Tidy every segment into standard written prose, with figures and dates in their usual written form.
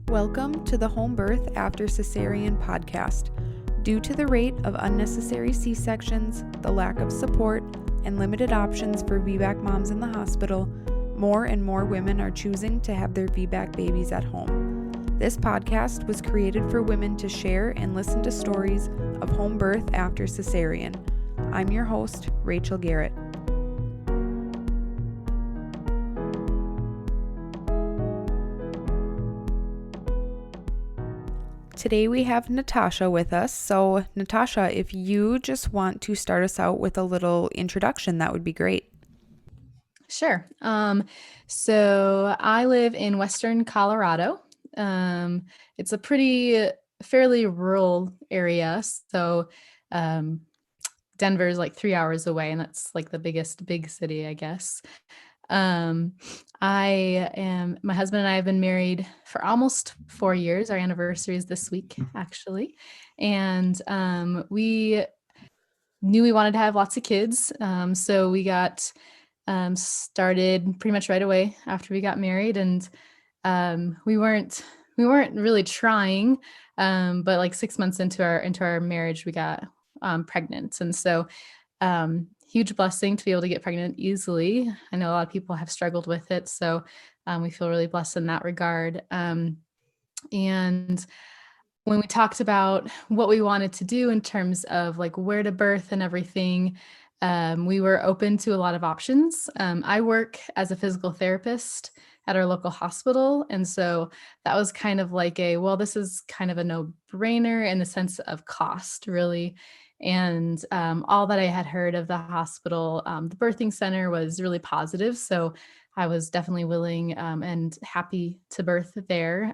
Welcome to the Home Birth After Cesarean podcast. Due to the rate of unnecessary C-sections, the lack of support, and limited options for VBAC moms in the hospital, more and more women are choosing to have their VBAC babies at home. This podcast was created for women to share and listen to stories of home birth after cesarean. I'm your host, Rachel Garrett. Today we have Natasha with us. So Natasha, if you just want to start us out with a little introduction, that would be great. Sure. So I live in Western Colorado. It's a fairly rural area. So Denver's like 3 hours away, and that's like the big city, I guess. My husband and I have been married for almost 4 years. Our anniversary is this week, actually. And we knew we wanted to have lots of kids. So we got started pretty much right away after we got married. And we weren't really trying, but like 6 months into our marriage, we got pregnant. And so huge blessing to be able to get pregnant easily. I know a lot of people have struggled with it. So we feel really blessed in that regard. And when we talked about what we wanted to do in terms of like where to birth and everything, we were open to a lot of options. I work as a physical therapist at our local hospital. And so that was kind of like this is kind of a no-brainer in the sense of cost, really. And all that I had heard of the hospital, the birthing center was really positive. So I was definitely willing and happy to birth there.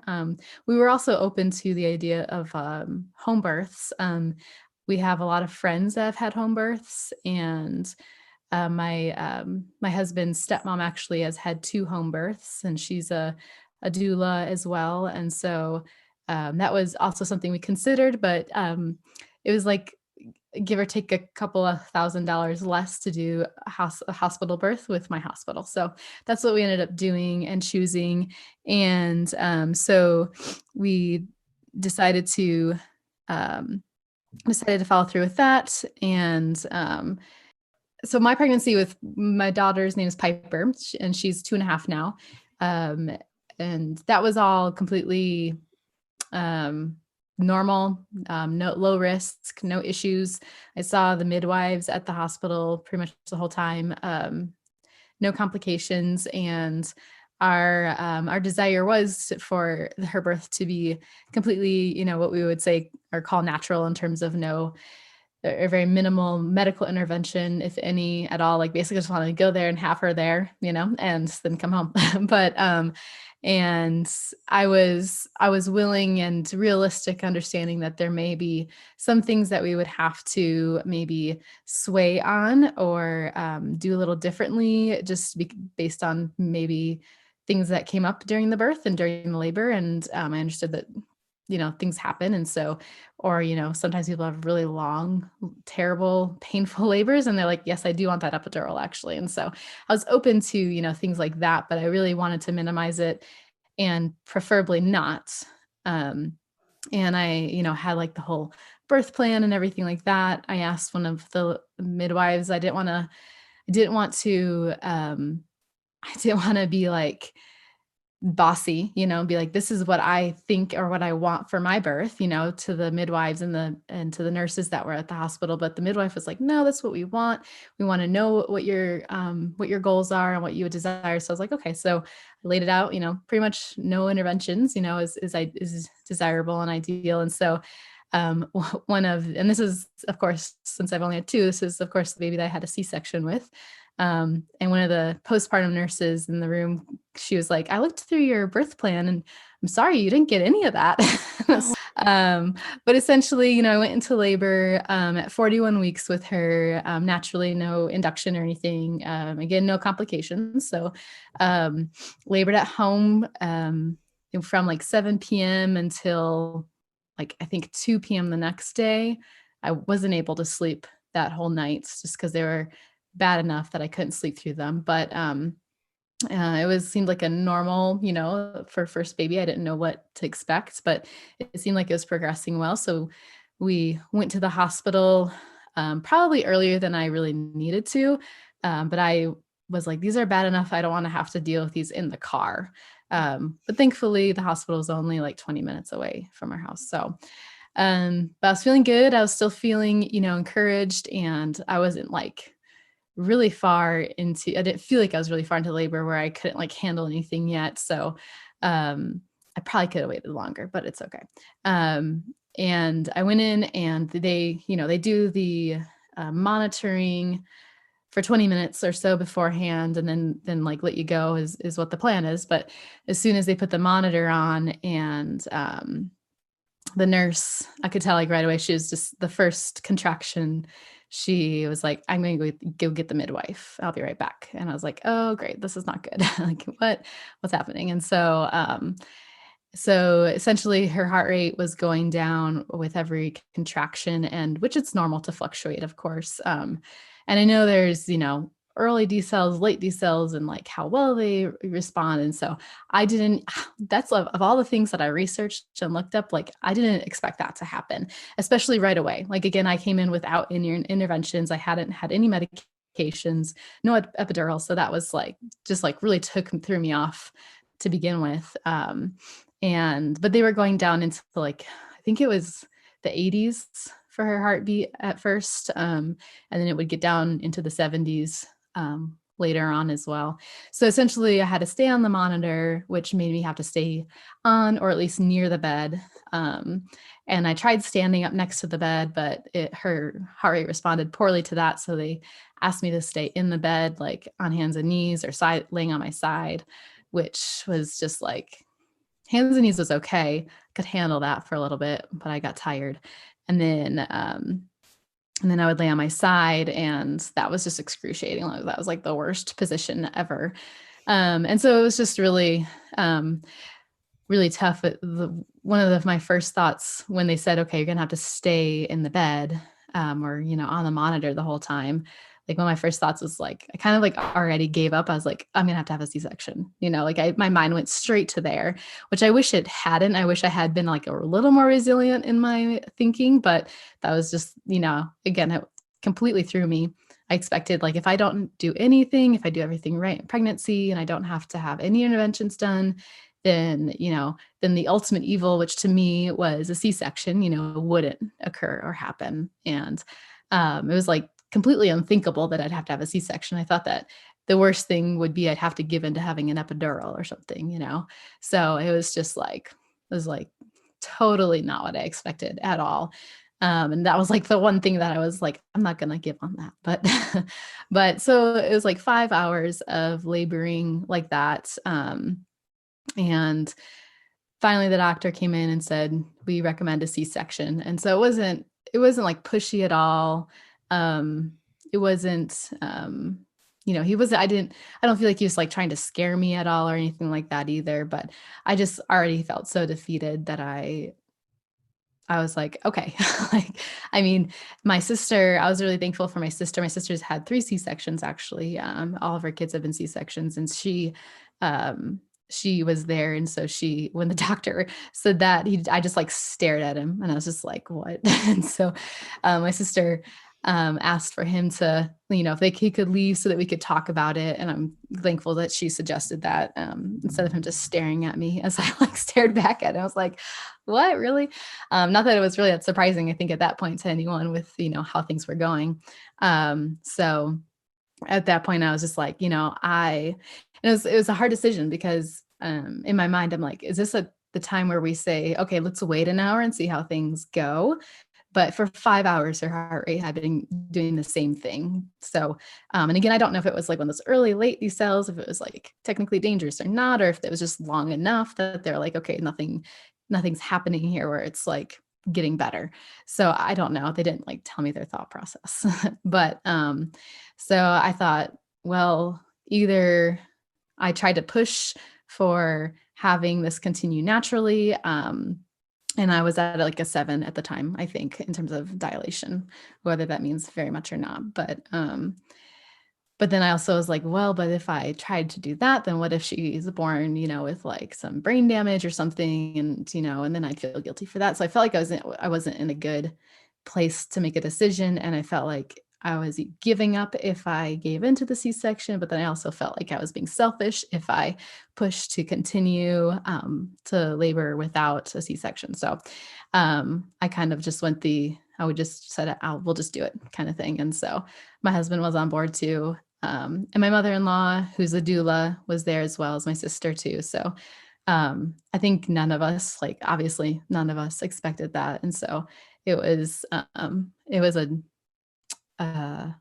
We were also open to the idea of home births. We have a lot of friends that have had home births, and my husband's stepmom actually has had 2 home births, and she's a doula as well. And so that was also something we considered, but it was like give or take a couple of $1,000s less to do a hospital birth with my hospital. So that's what we ended up doing and choosing. And so we decided to follow through with that. And so my pregnancy with my daughter's name is Piper, and she's 2.5 now. And that was all completely normal, no low risk, no issues. I saw the midwives at the hospital pretty much the whole time, no complications. And our desire was for her birth to be completely, what we would say or call natural in terms of no or very minimal medical intervention, if any at all. Like basically just wanted to go there and have her there, and then come home. But and I was willing and realistic, understanding that there may be some things that we would have to maybe sway on or do a little differently, just based on maybe things that came up during the birth and during the labor. And I understood that, things happen. And so, or, sometimes people have really long, terrible, painful labors, and they're like, yes, I do want that epidural actually. And so I was open to, things like that, but I really wanted to minimize it and preferably not. And I, had like the whole birth plan and everything like that. I asked one of the midwives, I didn't want to be like bossy, be like, this is what I think or what I want for my birth, to the midwives and to the nurses that were at the hospital. But the midwife was like, no, that's what we want. We want to know what your goals are and what you would desire. So I was like, okay. So I laid it out, pretty much no interventions, is desirable and ideal. And so and this is, of course, since I've only had 2, this is, of course, the baby that I had a C-section with. And one of the postpartum nurses in the room, she was like, I looked through your birth plan and I'm sorry, you didn't get any of that. But essentially, I went into labor at 41 weeks with her, naturally, no induction or anything. Again, no complications. So labored at home from like 7 p.m. until like, I think 2 p.m. the next day. I wasn't able to sleep that whole night just because they were bad enough that I couldn't sleep through them. But It seemed like a normal, for first baby. I didn't know what to expect, but it seemed like it was progressing well. So we went to the hospital, probably earlier than I really needed to. But I was like, these are bad enough. I don't want to have to deal with these in the car. But thankfully the hospital is only like 20 minutes away from our house. So, but I was feeling good. I was still feeling, encouraged, and I wasn't like really far into, I didn't feel like I was really far into labor where I couldn't like handle anything yet. So, I probably could have waited longer, but it's okay. And I went in, and they do the monitoring for 20 minutes or so beforehand, and then like let you go is what the plan is. But as soon as they put the monitor on, and the nurse, I could tell like right away, she was just the first contraction. She was like, I'm going to go get the midwife. I'll be right back. And I was like, oh, great. This is not good. Like what's happening? And so essentially her heart rate was going down with every contraction, and which it's normal to fluctuate, of course. And I know there's, early decels, late decels, and like how well they respond. And so that's of all the things that I researched and looked up, like I didn't expect that to happen, especially right away. Like, again, I came in without any interventions. I hadn't had any medications, no epidural. So that was like, just like really threw me off to begin with. But they were going down into like, I think it was the 80s for her heartbeat at first. And then it would get down into the 70s later on as well. So essentially I had to stay on the monitor, which made me have to stay on or at least near the bed. And I tried standing up next to the bed, but her heart rate responded poorly to that. So they asked me to stay in the bed, like on hands and knees or laying on my side, which was just like, hands and knees was okay. Could handle that for a little bit, but I got tired. And then I would lay on my side, and that was just excruciating. That was like the worst position ever. And so it was just really, really tough. One of my first thoughts when they said, okay, you're going to have to stay in the bed, or, on the monitor the whole time. Like one of my first thoughts was like, I kind of like already gave up. I was like, I'm going to have a C-section, like my mind went straight to there, which I wish it hadn't. I wish I had been like a little more resilient in my thinking, but that was just, again, it completely threw me. I expected like, if I don't do anything, if I do everything right in pregnancy and I don't have to have any interventions done, then the ultimate evil, which to me was a C-section, wouldn't occur or happen. And it was like completely unthinkable that I'd have to have a C-section. I thought that the worst thing would be I'd have to give in to having an epidural or something, So it was like totally not what I expected at all. And that was like the one thing that I was like, I'm not going to give on that. But so it was like 5 hours of laboring like that. And finally the doctor came in and said, we recommend a C-section. And so it wasn't like pushy at all. It wasn't, I don't feel like he was like trying to scare me at all or anything like that either, but I just already felt so defeated that I was like, okay, like, I mean, my sister, I was really thankful for my sister. My sister's had 3 C-sections actually. All of her kids have been C-sections, and she was there. And so when the doctor said that, I just like stared at him, and I was just like, what? And so my sister asked for him to, if he could leave so that we could talk about it. And I'm thankful that she suggested that, instead of him just staring at me as I like stared back at him. I was like, what, really? Not that it was really that surprising, I think, at that point to anyone with, how things were going. So at that point I was just like, it was a hard decision because in my mind, I'm like, is this the time where we say, okay, let's wait an hour and see how things go? But for 5 hours, her heart rate had been doing the same thing. So, and again, I don't know if it was like one of those early, late decels, if it was like technically dangerous or not, or if it was just long enough that they're like, okay, nothing's happening here where it's like getting better. So I don't know. They didn't like tell me their thought process. But so I thought, well, either I tried to push for having this continue naturally, and I was at like a 7 at the time, I think, in terms of dilation, whether that means very much or not. But But then I also was like, well, but if I tried to do that, then what if she's born, with like some brain damage or something, and then I'd feel guilty for that. So I felt like I wasn't in a good place to make a decision, and I felt like I was giving up if I gave into the C-section, but then I also felt like I was being selfish if I pushed to continue to labor without a C-section. So I kind of just I would just said, we'll just do it kind of thing. And so my husband was on board too. And my mother-in-law, who's a doula, was there as well as my sister too. So I think obviously none of us expected that. And so it was uh, I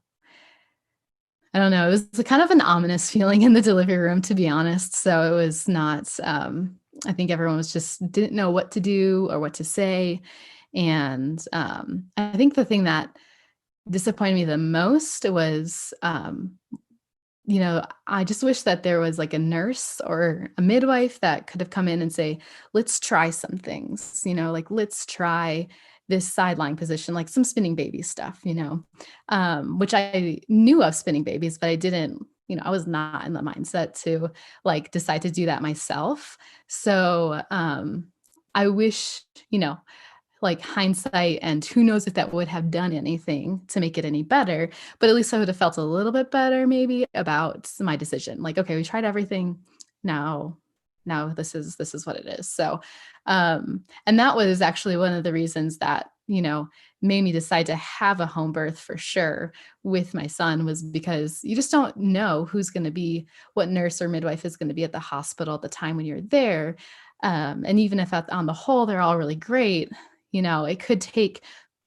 don't know, it was kind of an ominous feeling in the delivery room, to be honest. So it was not, I think everyone didn't know what to do or what to say. And I think the thing that disappointed me the most was, I just wish that there was like a nurse or a midwife that could have come in and say, let's try some things, like let's try this sideline position, like some spinning baby stuff, which I knew of spinning babies, but I didn't, I was not in the mindset to like decide to do that myself. So I wish, like hindsight, and who knows if that would have done anything to make it any better, but at least I would have felt a little bit better maybe about my decision. Like, okay, we tried everything. Now this is what it is. So and that was actually one of the reasons that made me decide to have a home birth for sure with my son, was because you just don't know what nurse or midwife is going to be at the hospital at the time when you're there. And even if on the whole they're all really great, it could take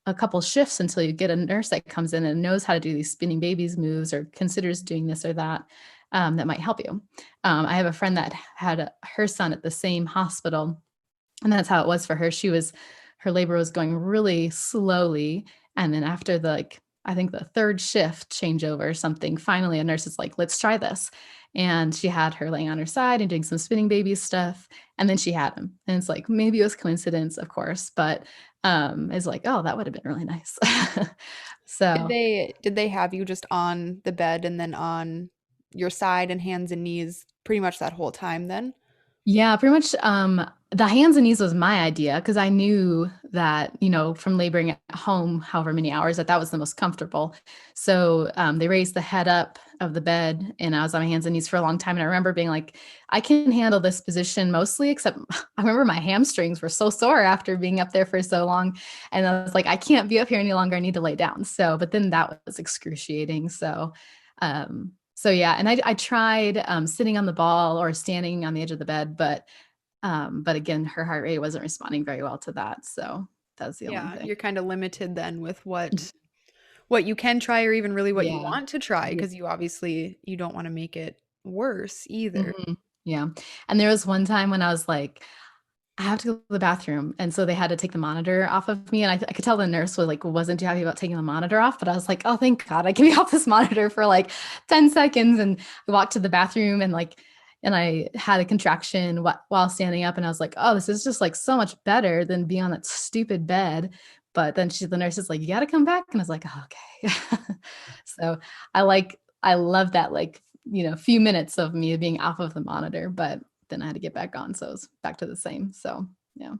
a couple shifts until you get a nurse that comes in and knows how to do these spinning babies moves or considers doing this or that, that might help you. I have a friend that had her son at the same hospital, and that's how it was for her. Her labor was going really slowly. And then after I think the third shift changeover or something, finally a nurse is like, let's try this. And she had her laying on her side and doing some spinning baby stuff. And then she had him. And it's like, maybe it was coincidence, of course, but it's like, oh, that would have been really nice. Did So they have you just on the bed and then on your side and hands and knees pretty much that whole time then? yeah, pretty much. The hands and knees was my idea because I knew that, from laboring at home, however many hours, that was the most comfortable. So they raised the head up of the bed and I was on my hands and knees for a long time. And I remember being like, I can handle this position mostly, except I remember my hamstrings were so sore after being up there for so long. And I was like, I can't be up here any longer. I need to lay down. So, but then that was excruciating. So yeah, and I tried sitting on the ball or standing on the edge of the bed, but again, her heart rate wasn't responding very well to that. So that's the only Yeah, thing. you're kind of limited then with what you can try or even really what you Yeah. want to try Yeah. because you don't want to make it worse either. Mhm. Yeah. And there was one time when I was like, I have to go to the bathroom. And so they had to take the monitor off of me. And I could tell the nurse wasn't too happy about taking the monitor off, but I was like, oh, thank God I can be off this monitor for like 10 seconds. And I walked to the bathroom and I had a contraction while standing up. And I was like, oh, this is just like so much better than being on that stupid bed. But then the nurse is like, you got to come back. And I was like, oh, okay. So I love that, few minutes of me being off of the monitor, but then I had to get back on. So it was back to the same. So yeah.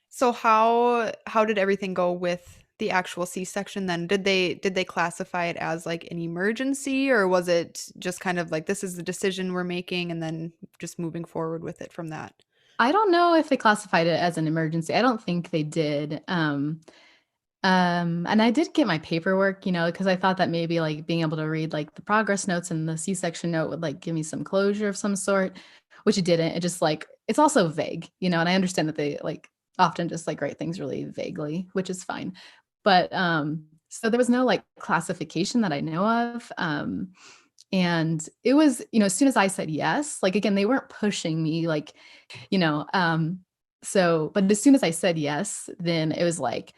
So how did everything go with the actual C-section then? Did they classify it as like an emergency or was it just kind of like this is the decision we're making and then just moving forward with it from that? I don't know if they classified it as an emergency. I don't think they did. And I did get my paperwork, because I thought that maybe like being able to read like the progress notes and the C-section note would like give me some closure of some sort, which it didn't. It just like, it's also vague, and I understand that they like often just like write things really vaguely, which is fine. But so there was no like classification that I know of. And it was, as soon as I said yes, like again, they weren't pushing me like, you know, but as soon as I said yes, then it was like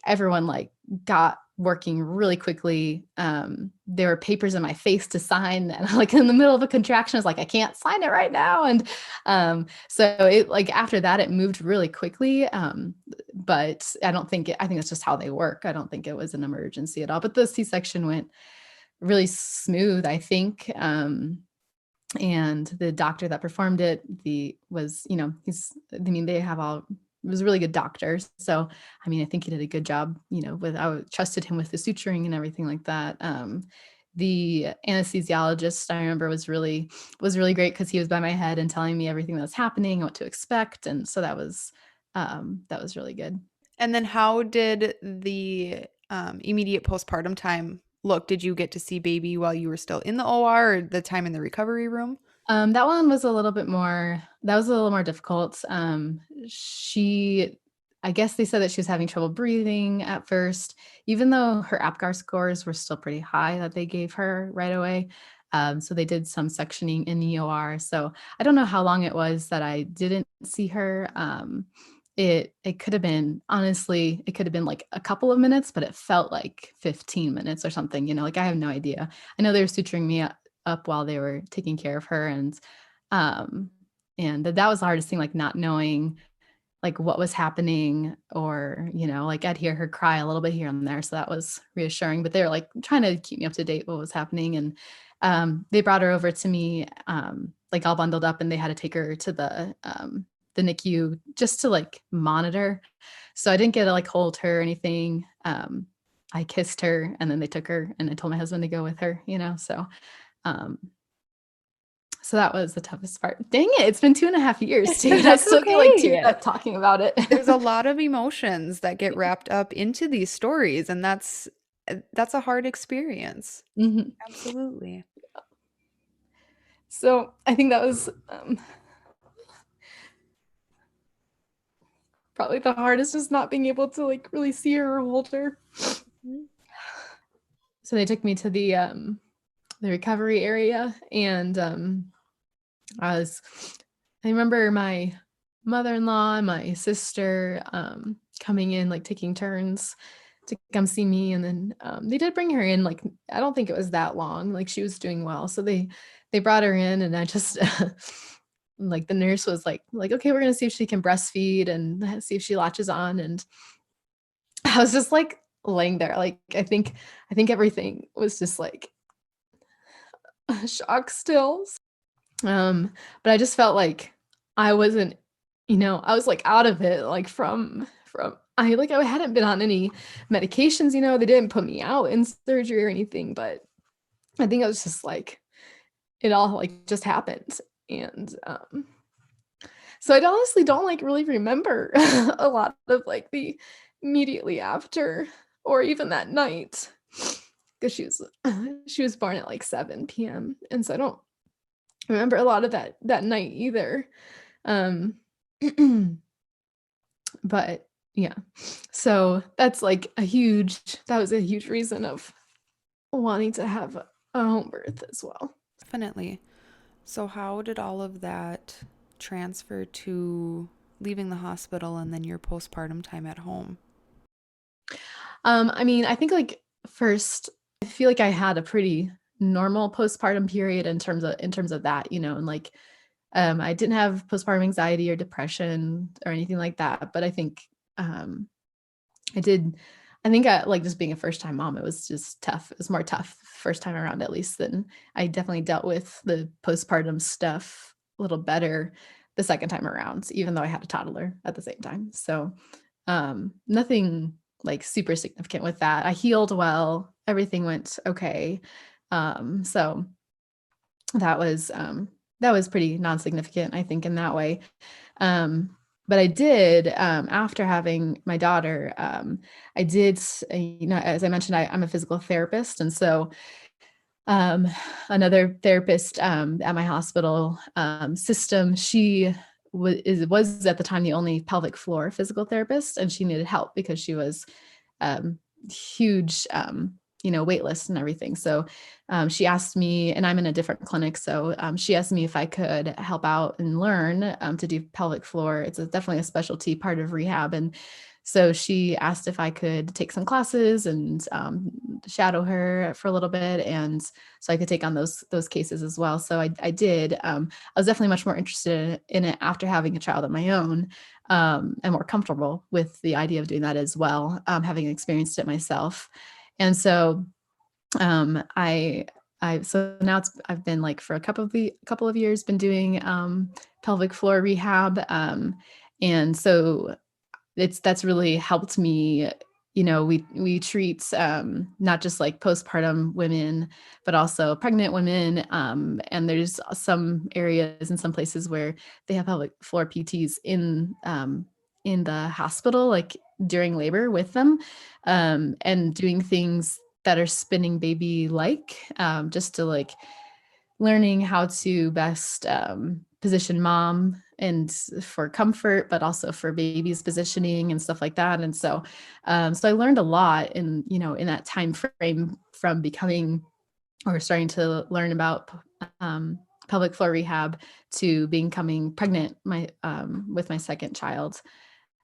everyone like got working really quickly. There were papers in my face to sign and like in the middle of a contraction, I was like, I can't sign it right now. And so it like after that, it moved really quickly. But I think that's just how they work. I don't think it was an emergency at all, but the C-section went really smooth, I think. And the doctor that performed it, they have it was really good doctors. So, I mean, I think he did a good job, I trusted him with the suturing and everything like that. The anesthesiologist, I remember, was really great, because he was by my head and telling me everything that was happening and what to expect. And so that was really good. And then how did the immediate postpartum time look? Did you get to see baby while you were still in the OR, or the time in the recovery room? That one was a little more difficult. I guess they said that she was having trouble breathing at first, even though her APGAR scores were still pretty high that they gave her right away. So they did some sectioning in the OR. So I don't know how long it was that I didn't see her. It could have been, honestly, it could have been like a couple of minutes, but it felt like 15 minutes or something, like I have no idea. I know they were suturing me up while they were taking care of her. And that was the hardest thing, like not knowing like what was happening, or, like I'd hear her cry a little bit here and there. So that was reassuring, but they were like trying to keep me up to date what was happening. And they brought her over to me, like all bundled up, and they had to take her to the NICU just to like monitor. So I didn't get to like hold her or anything. I kissed her, and then they took her, and I told my husband to go with her, so that was the toughest part. Dang it, it's been 2.5 years, dude. I still get like teared up talking about it. There's a lot of emotions that get wrapped up into these stories, and that's a hard experience. Mm-hmm. Absolutely. So I think that was probably the hardest, is not being able to like really see her or hold her. Mm-hmm. So they took me to the recovery area, and I remember my mother-in-law and my sister coming in, like taking turns to come see me. And then they did bring her in, like, I don't think it was that long, like she was doing well. So they brought her in, and I just like the nurse was like, okay, we're gonna see if she can breastfeed and see if she latches on. And I was just like laying there, like I think everything was just like a shock still. But I just felt like I wasn't, I was like out of it, like from I hadn't been on any medications, they didn't put me out in surgery or anything, but I think I was just like, it all like just happened. And so I honestly don't like really remember a lot of like the immediately after, or even that night, because she was born at like 7 p.m. And so I don't remember a lot of that night either. But yeah, so that was a huge reason of wanting to have a home birth as well. Definitely. So how did all of that transfer to leaving the hospital and then your postpartum time at home? I mean, I think like first, I feel like I had a pretty normal postpartum period in terms of that, and like I didn't have postpartum anxiety or depression or anything like that, but I think like just being a first time mom, it was just tough. It was more tough first time around, at least. Than I definitely dealt with the postpartum stuff a little better the second time around, even though I had a toddler at the same time. So nothing like super significant with that. I healed well. Everything went okay. So that was pretty non-significant, I think, in that way. But I did, after having my daughter, I did, as I mentioned, I'm a physical therapist. And so another therapist at my hospital system, she was at the time the only pelvic floor physical therapist, and she needed help because she was huge, wait lists and everything. So she asked me, and I'm in a different clinic. So she asked me if I could help out and learn to do pelvic floor. It's definitely a specialty part of rehab. And so she asked if I could take some classes and shadow her for a little bit. And so I could take on those cases as well. So I did. I was definitely much more interested in it after having a child of my own, and more comfortable with the idea of doing that as well, having experienced it myself. And so So now I've been like for a couple of years been doing pelvic floor rehab, and so that's really helped me. We treat not just like postpartum women, but also pregnant women. And there's some areas in some places where they have pelvic floor PTs in the hospital, like during labor with them, and doing things that are spinning baby like, just to like learning how to best position mom and for comfort, but also for baby's positioning and stuff like that. And so I learned a lot in that time frame from becoming or starting to learn about pelvic floor rehab to becoming pregnant with my second child.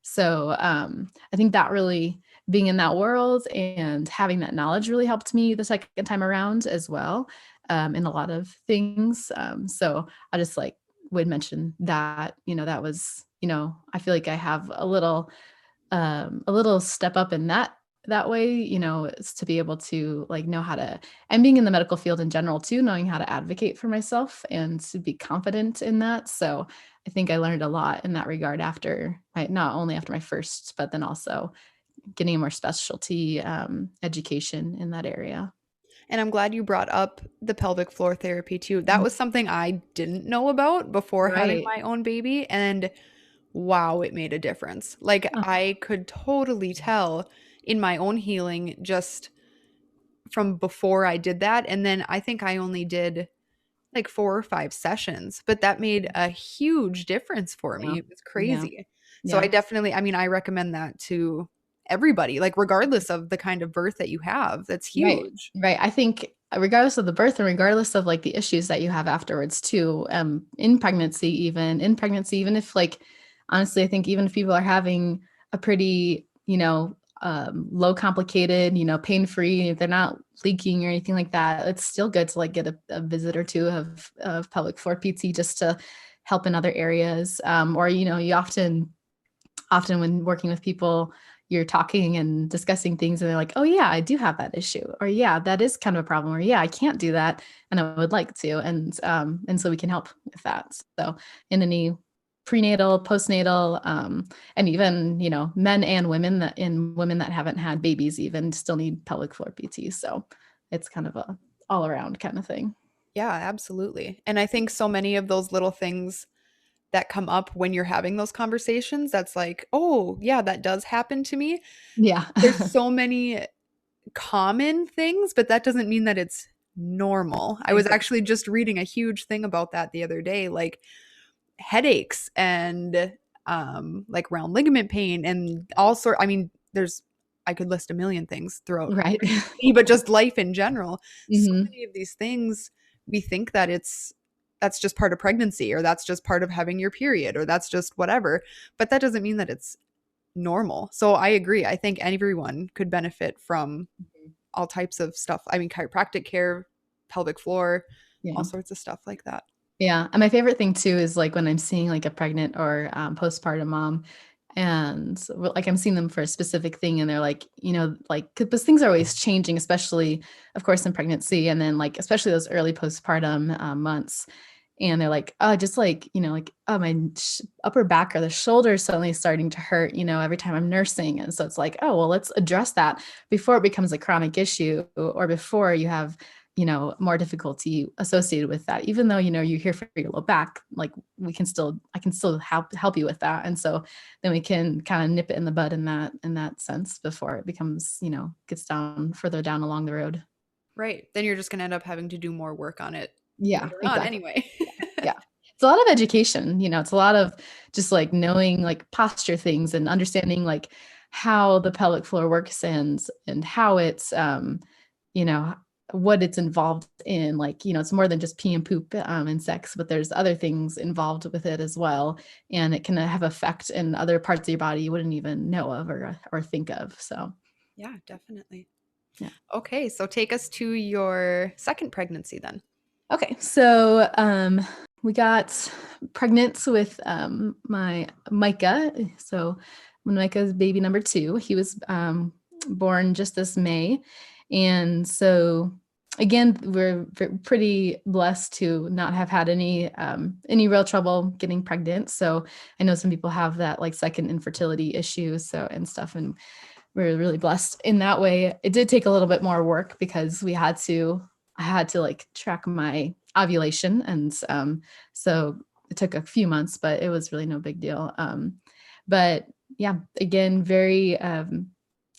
So I think that really being in that world and having that knowledge really helped me the second time around as well, in a lot of things. So I just like would mention that, that was, I feel like I have a little step up in that way, is to be able to like know how to, and being in the medical field in general too, knowing how to advocate for myself and to be confident in that. So I think I learned a lot in that regard not only after my first, but then also getting a more specialty education in that area. And I'm glad you brought up the pelvic floor therapy too. That was something I didn't know about before having Right. my own baby. And wow, it made a difference. Like Oh, I could totally tell in my own healing just from before I did that. And then I think I only did like 4 or 5 sessions, but that made a huge difference for yeah. me. It was Yeah. crazy. So Yeah. I recommend that to everybody, like regardless of the kind of birth that you have. That's Right. huge. Right. I think regardless of the birth and regardless of like the issues that you have afterwards too, in pregnancy, even if like, honestly, I think even if people are having a pretty, low complicated, pain-free, if they're not leaking or anything like that, it's still good to like get a visit or two of pelvic floor PT just to help in other areas. Or, you often when working with people, you're talking and discussing things and they're like, oh yeah, I do have that issue, or yeah, that is kind of a problem, or yeah, I can't do that and I would like to. And so we can help with that. So in any prenatal, postnatal, and even, men and women that haven't had babies even still need pelvic floor PT. So it's kind of a all around kind of thing. Yeah, absolutely. And I think so many of those little things that come up when you're having those conversations, that's like, oh, yeah, that does happen to me. Yeah. There's so many common things, but that doesn't mean that it's normal. I was Exactly. actually just reading a huge thing about that the other day, like headaches and like round ligament pain and all sort. I mean, there's I could list a million things throughout Right. pregnancy, but just life in general. So Hmm. many of these things we think that that's just part of pregnancy or that's just part of having your period or that's just whatever, but that doesn't mean that it's normal. So I agree. I think everyone could benefit from all types of stuff. I mean, chiropractic care, pelvic floor, all Yeah. sorts of stuff like that. Yeah. And my favorite thing too is like when I'm seeing like a pregnant or postpartum mom and like I'm seeing them for a specific thing and they're like, like, because things are always changing, especially of course in pregnancy. And then like, especially those early postpartum months. And they're like, oh, just like, like, oh, my upper back or the shoulder is suddenly starting to hurt, every time I'm nursing. And so it's like, oh, well, let's address that before it becomes a chronic issue or before you have, more difficulty associated with that. Even though, you're here for your low back, like I can still help you with that. And so then we can kind of nip it in the bud in that sense before it becomes, gets down further down along the road. Right. Then you're just going to end up having to do more work on it Yeah, later on exactly. anyway. Yeah. It's a lot of education, it's a lot of just like knowing like posture things and understanding like how the pelvic floor works and how it's you know what it's involved in, like it's more than just pee and poop and sex, but there's other things involved with it as well, and it can have effect in other parts of your body you wouldn't even know of or think of. So Yeah, definitely. yeah. Okay, so take us to your second pregnancy then. Okay, so we got pregnant with my Micah. So when Micah's baby number 2, he was born just this May, And so again, we're pretty blessed to not have had any real trouble getting pregnant. So I know some people have that like second infertility issue, so and stuff, and we're really blessed in that way. It did take a little bit more work because I had to like track my ovulation, and so it took a few months, but it was really no big deal. But yeah, again, very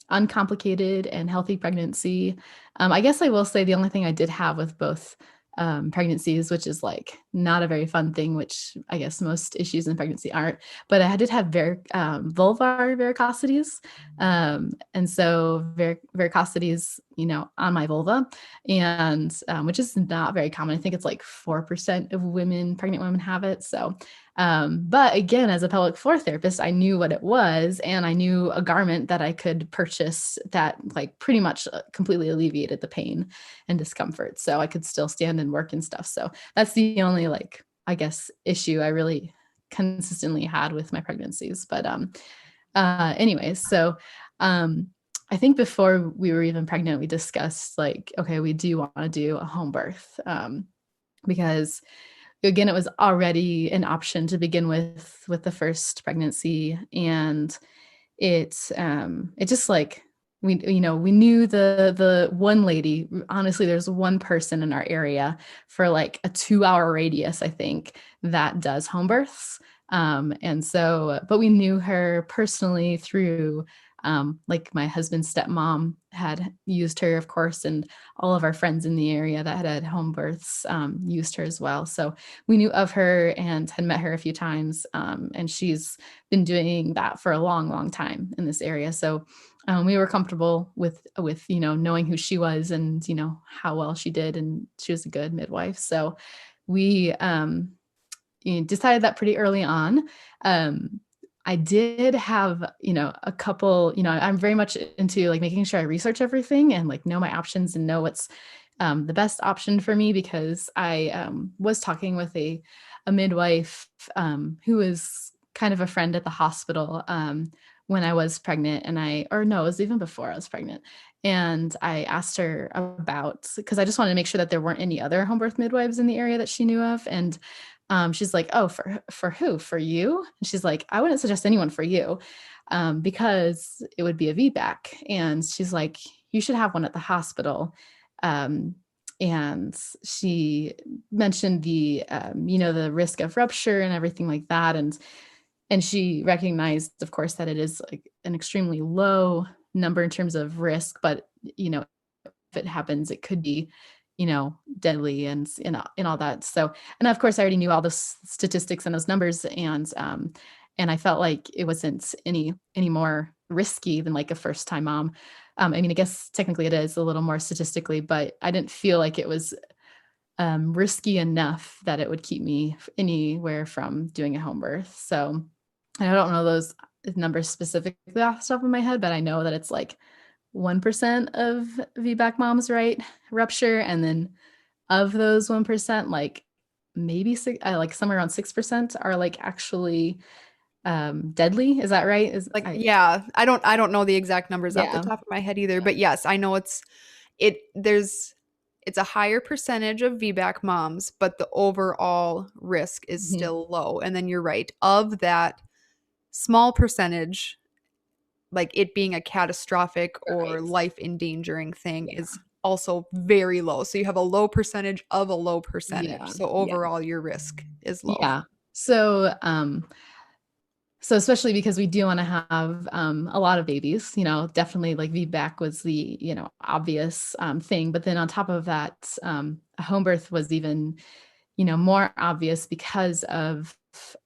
uncomplicated and healthy pregnancy. I guess I will say the only thing I did have with both pregnancies, which is like not a very fun thing, which I guess most issues in pregnancy aren't, but I did have vulvar varicosities. And so varicosities, on my vulva, and which is not very common. I think it's like 4% of pregnant women have it. So but again, as a pelvic floor therapist, I knew what it was, and I knew a garment that I could purchase that like pretty much completely alleviated the pain and discomfort. So I could still stand and work and stuff. So that's the only like, I guess, issue I really consistently had with my pregnancies. But anyways, so I think before we were even pregnant, we discussed like, okay, we do want to do a home birth because again, it was already an option to begin with the first pregnancy. And it just like, we knew the one lady, honestly, there's one person in our area for like a 2-hour radius, I think, that does home births. And so, but we knew her personally through like my husband's stepmom had used her, of course, and all of our friends in the area that had home births used her as well. So we knew of her and had met her a few times. And she's been doing that for a long, long time in this area. So we were comfortable with knowing who she was and how well she did, and she was a good midwife. So we decided that pretty early on. I did have, a couple, I'm very much into like making sure I research everything and like know my options and know what's the best option for me, because I was talking with a midwife who was kind of a friend at the hospital when I was pregnant, it was even before I was pregnant. And I asked her about, because I just wanted to make sure that there weren't any other home birth midwives in the area that she knew of. And she's like, oh, for who? For you? And she's like, I wouldn't suggest anyone for you because it would be a VBAC. And she's like, you should have one at the hospital. And she mentioned the risk of rupture and everything like that. And she recognized, of course, that it is like an extremely low number in terms of risk, but, if it happens, it could be, deadly and all that. So, and of course I already knew all the statistics and those numbers. And I felt like it wasn't any more risky than like a first time mom. I guess technically it is a little more statistically, but I didn't feel like it was risky enough that it would keep me anywhere from doing a home birth. So I don't know those numbers specifically off the top of my head, but I know that it's like 1% of VBAC moms, right, rupture. And then of those 1%, like maybe like somewhere around 6% are like actually deadly. Is that right? Yeah, I don't know the exact numbers off the Yeah. top of my head either, but yes, I know it's a higher percentage of VBAC moms, but the overall risk is Mhm. still low. And then you're right, of that small percentage, like it being a catastrophic or Right. life endangering thing Yeah. is also very low. So you have a low percentage of a low percentage. Yeah. So Yeah. overall your risk is low. Yeah. So so especially because we do want to have a lot of babies, definitely like VBAC was the, obvious thing. But then on top of that, a home birth was even, more obvious because of,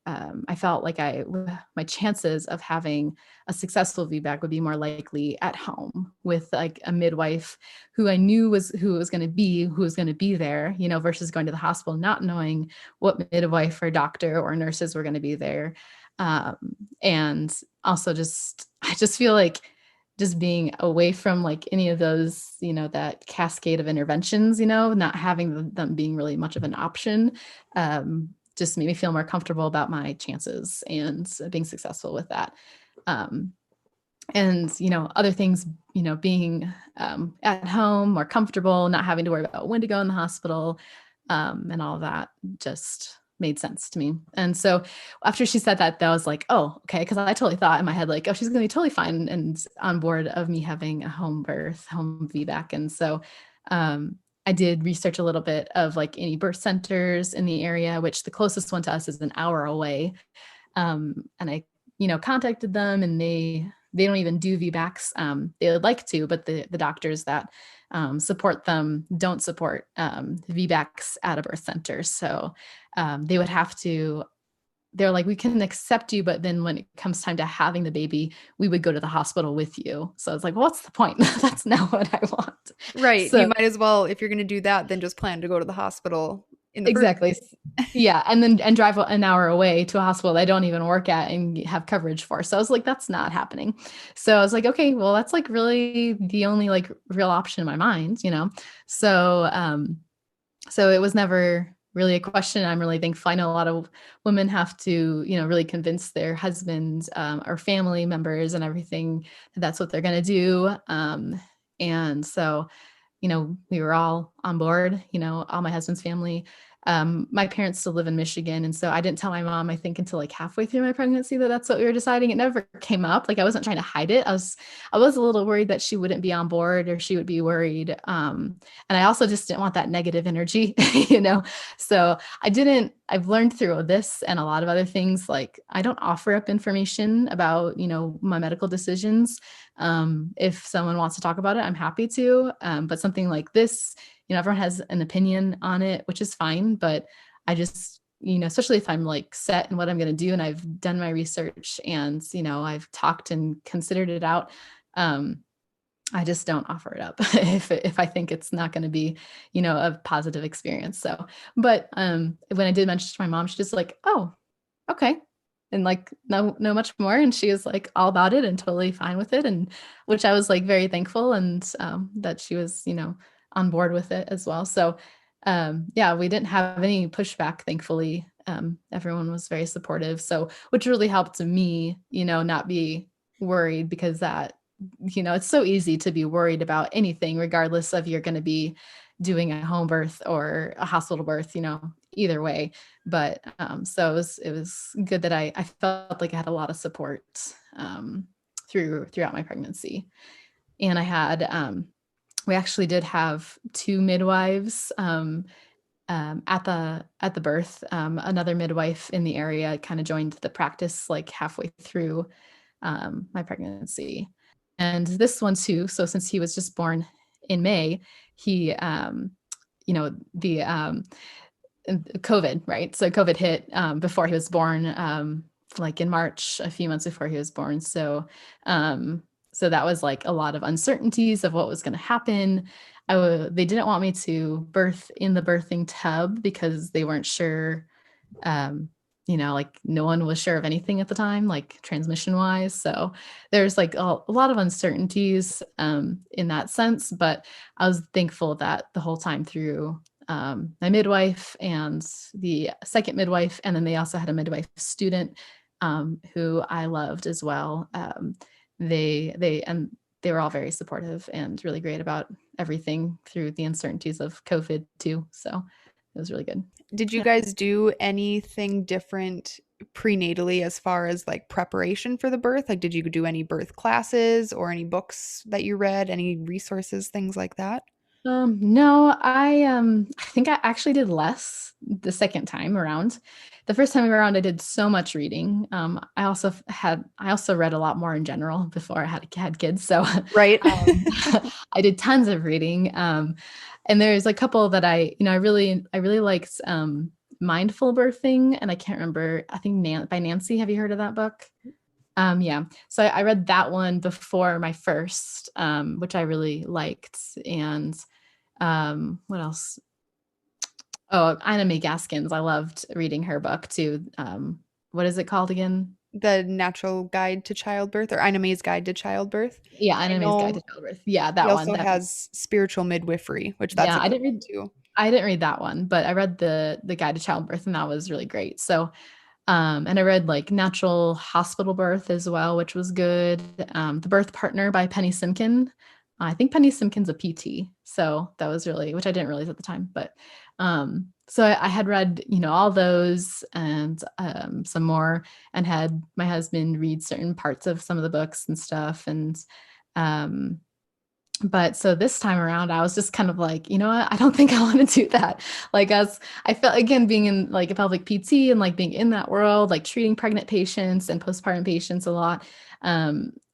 I felt like my chances of having a successful VBAC would be more likely at home with like a midwife who I knew was who was going to be there, versus going to the hospital, not knowing what midwife or doctor or nurses were going to be there. And also I just feel like just being away from like any of those, that cascade of interventions, not having them being really much of an option, just made me feel more comfortable about my chances and being successful with that. and, other things, being at home, more comfortable, not having to worry about when to go in the hospital, and all of that just made sense to me. And so after she said that, I was like, oh, okay. Because I totally thought in my head, like, oh, she's going to be totally fine and on board of me having a home birth, home VBAC. And so I did research a little bit of like any birth centers in the area, which the closest one to us is an hour away. And I, contacted them, and they don't even do VBACs. They would like to, but the doctors that support them don't support VBACs at a birth center. So they would have to, they're like, we can accept you, but then when it comes time to having the baby, we would go to the hospital with you. So I was like, well, what's the point? That's not what I want. Right. So You might as well, if you're going to do that, then just plan to go to the hospital in the first exactly. place. Yeah. And drive an hour away to a hospital I don't even work at and have coverage for. So I was like, that's not happening. So I was like, okay, well, that's like really the only like real option in my mind, So, so it was never really a question. I'm really thankful. I know a lot of women have to, really convince their husbands or family members and everything that that's what they're going to do. And so, we were all on board, all my husband's family. My parents still live in Michigan. And so I didn't tell my mom, I think until like halfway through my pregnancy, that that's what we were deciding. It never came up. Like I wasn't trying to hide it. I was a little worried that she wouldn't be on board or she would be worried. And I also just didn't want that negative energy, So I've learned through this and a lot of other things. Like I don't offer up information about, my medical decisions. If someone wants to talk about it, I'm happy to. But something like this, everyone has an opinion on it, which is fine. But I just, especially if I'm like set in what I'm going to do and I've done my research and, I've talked and considered it out, I just don't offer it up if I think it's not going to be, a positive experience. So, but when I did mention to my mom, she's just like, oh, okay. And like, no much more. And she was like all about it and totally fine with it. And which I was like very thankful and that she was, on board with it as well. So yeah, we didn't have any pushback, thankfully. Everyone was very supportive. So, which really helped me, not be worried because that, it's so easy to be worried about anything, regardless of you're going to be doing a home birth or a hospital birth, either way. But so it was good that I felt like I had a lot of support throughout my pregnancy. And I had we actually did have 2 midwives at the birth. Another midwife in the area kind of joined the practice like halfway through my pregnancy. And this one too, so since he was just born in May, he the COVID, right? So COVID hit before he was born, like in March, a few months before he was born. So so that was like a lot of uncertainties of what was going to happen. They didn't want me to birth in the birthing tub because they weren't sure, like no one was sure of anything at the time, like transmission wise. So there's like a lot of uncertainties in that sense, but I was thankful that the whole time through my midwife and the second midwife, and then they also had a midwife student who I loved as well. They were all very supportive and really great about everything through the uncertainties of COVID too. So it was really good. Did you guys do anything different prenatally as far as like preparation for the birth? Like, did you do any birth classes or any books that you read, any resources, things like that? No, I think I actually did less the second time around. The first time around, I did so much reading. I also read a lot more in general before I had kids. So Right. I did tons of reading. And there's a couple that I really liked Mindful Birthing, and I can't remember, I think by Nancy. Have you heard of that book? Yeah. So I read that one before my first, which I really liked. And what else? Oh, Ina May Gaskins. I loved reading her book too. What is it called again? The Natural Guide to Childbirth, or Ina May's Guide to Childbirth. Yeah, I Ina May's Guide know to Childbirth. Yeah, he that one. also has Spiritual Midwifery, which that's Yeah, a good one too. I didn't read that one, but I read the Guide to Childbirth, and that was really great. So And I read like Natural Hospital Birth as well, which was good. The Birth Partner by Penny Simkin. I think Penny Simkin's a PT. So that was really, which I didn't realize at the time, but so I had read, all those and some more, and had my husband read certain parts of some of the books and stuff. And um, but so this time around, I was just kind of like, you know what? I don't think I want to do that. Like, as I felt, again, being in like a pelvic PT and like being in that world, like treating pregnant patients and postpartum patients a lot.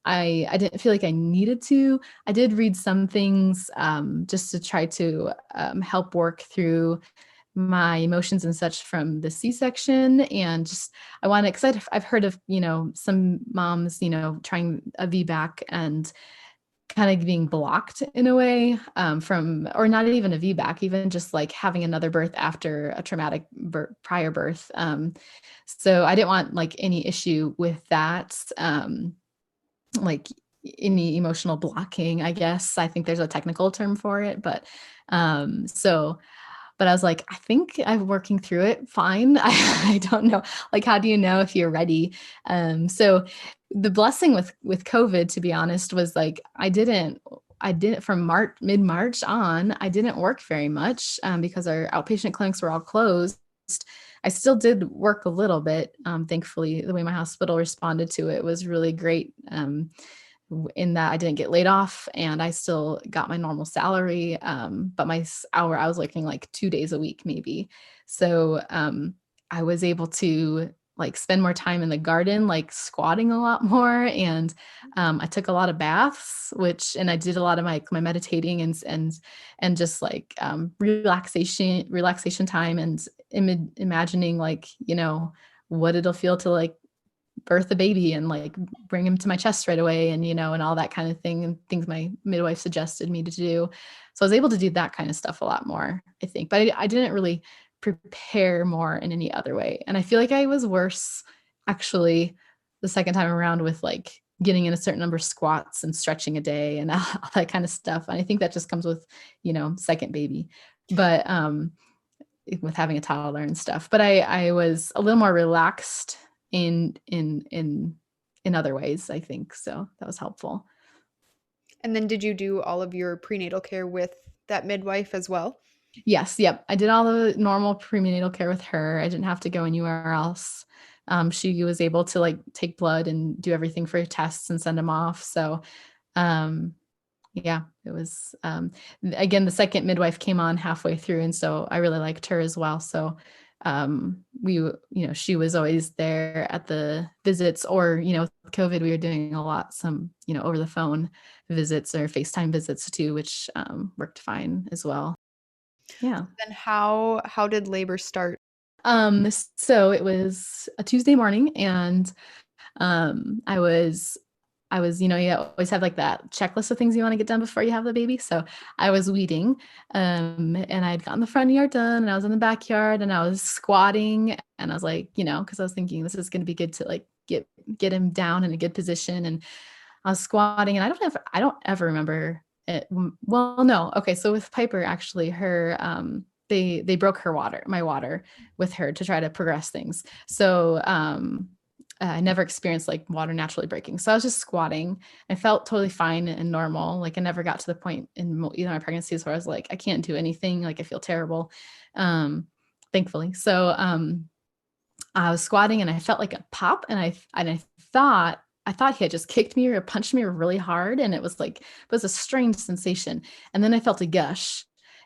I didn't feel like I needed to. I did read some things just to try to help work through my emotions and such from the C-section. And just, I want to, because I've heard of, some moms, trying a VBAC and kind of being blocked in a way from, or not even a VBAC, even just like having another birth after a traumatic prior birth. So I didn't want like any issue with that, like any emotional blocking, I guess. I think there's a technical term for it, but but I was like, I think I'm working through it fine. I don't know. Like, how do you know if you're ready? So the blessing with COVID, to be honest, was like, I didn't from mid-March on, I didn't work very much because our outpatient clinics were all closed. I still did work a little bit. Thankfully, the way my hospital responded to it was really great. In that I didn't get laid off and I still got my normal salary. But I was working like 2 days a week, maybe. So I was able to like spend more time in the garden, like squatting a lot more. And I took a lot of baths, and I did a lot of my meditating and just like relaxation time, and imagining like, what it'll feel to like birth a baby and like bring him to my chest right away, and and all that kind of thing, and things my midwife suggested me to do. So I was able to do that kind of stuff a lot more, I think, but I didn't really prepare more in any other way. And I feel like I was worse actually the second time around with like getting in a certain number of squats and stretching a day and all that kind of stuff. And I think that just comes with, second baby, but with having a toddler and stuff. But I was a little more relaxed in other ways, I think. So that was helpful. And then did you do all of your prenatal care with that midwife as well? Yes. Yep. I did all the normal prenatal care with her. I didn't have to go anywhere else. She was able to like take blood and do everything for tests and send them off. So, yeah, it was, again, the second midwife came on halfway through. And so I really liked her as well. So, she was always there at the visits, or, with COVID, we were doing a lot, some, over the phone visits or FaceTime visits too, which, worked fine as well. Yeah. Then how did labor start? So it was a Tuesday morning, and I was, you always have like that checklist of things you want to get done before you have the baby. So I was weeding, and I'd gotten the front yard done, and I was in the backyard, and I was squatting, and I was like, because I was thinking this is going to be good to like get him down in a good position. And I was squatting, and I don't ever remember it. Well, no. Okay. So with Piper, actually, her, they broke my water with her to try to progress things. So, I never experienced like water naturally breaking. So I was just squatting. I felt totally fine and normal. Like I never got to the point in either of my pregnancies where I was like, I can't do anything. Like I feel terrible. Thankfully. So, I was squatting, and I felt like a pop, and I thought he had just kicked me or punched me really hard. And it was a strange sensation. And then I felt a gush.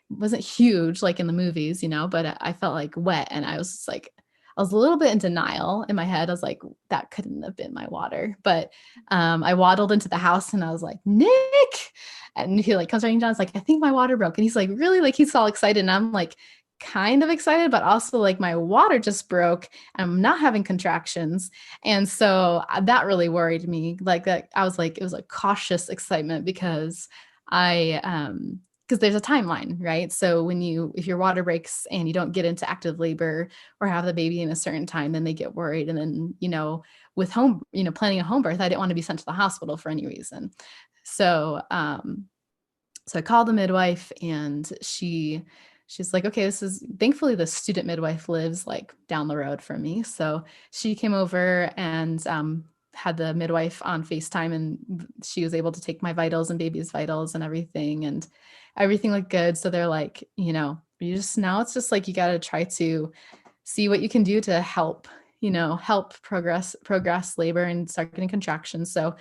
It wasn't huge like in the movies, but I felt like wet. And I was just like, I was a little bit in denial in my head. I was like, that couldn't have been my water. But I waddled into the house, and I was like, Nick. And he like comes running down. It's like, I think my water broke. And he's like, really? Like he's all excited. And I'm like, kind of excited, but also like my water just broke. I'm not having contractions. And so that really worried me. Like that, I was like, it was a cautious excitement because because there's a timeline, right? So if your water breaks and you don't get into active labor or have the baby in a certain time, then they get worried. And then, with planning a home birth, I didn't want to be sent to the hospital for any reason. So, so I called the midwife, and she she's like, okay, thankfully the student midwife lives like down the road from me. So she came over and had the midwife on FaceTime, and she was able to take my vitals and baby's vitals and everything looked good. So they're like, now it's just like, you got to try to see what you can do to help, help progress labor and start getting contractions. So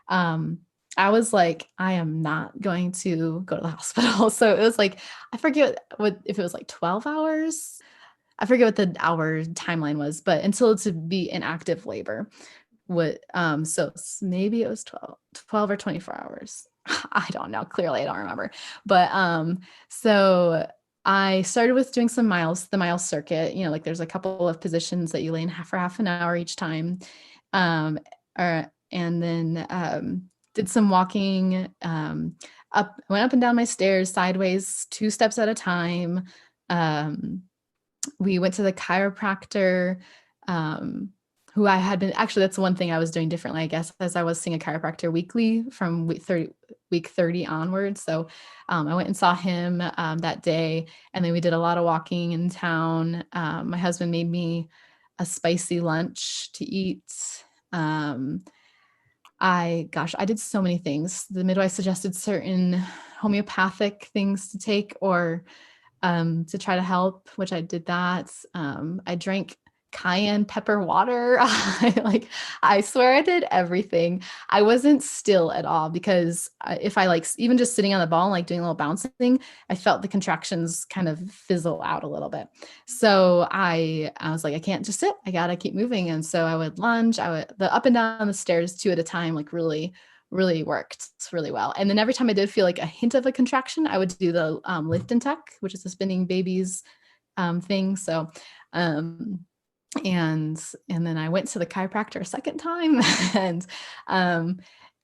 I was like, I am not going to go to the hospital. So it was like, I forget what if it was like 12 hours. I forget what the hour timeline was, but until to be in active labor. So maybe it was 12 or 24 hours. I don't know. Clearly I don't remember. But so I started with doing the miles circuit, like there's a couple of positions that you lay in for half an hour each time. And then did some walking, went up and down my stairs sideways, 2 steps at a time. We went to the chiropractor, who I had been, actually, that's one thing I was doing differently, I guess, as I was seeing a chiropractor weekly from week 30 onwards. So I went and saw him that day, and then we did a lot of walking in town. My husband made me a spicy lunch to eat. I did so many things. The midwife suggested certain homeopathic things to take or to try to help, which I did that. I drank cayenne pepper water. I swear I did everything. I wasn't still at all, because if I even just sitting on the ball, like doing a little bouncing, I felt the contractions kind of fizzle out a little bit. So I was like, I can't just sit. I gotta keep moving. And so I would lunge. The up and down the stairs 2 at a time, like really worked really well. And then every time I did feel like a hint of a contraction, I would do the lift and tuck, which is the spinning babies thing. So and then I went to the chiropractor a second time and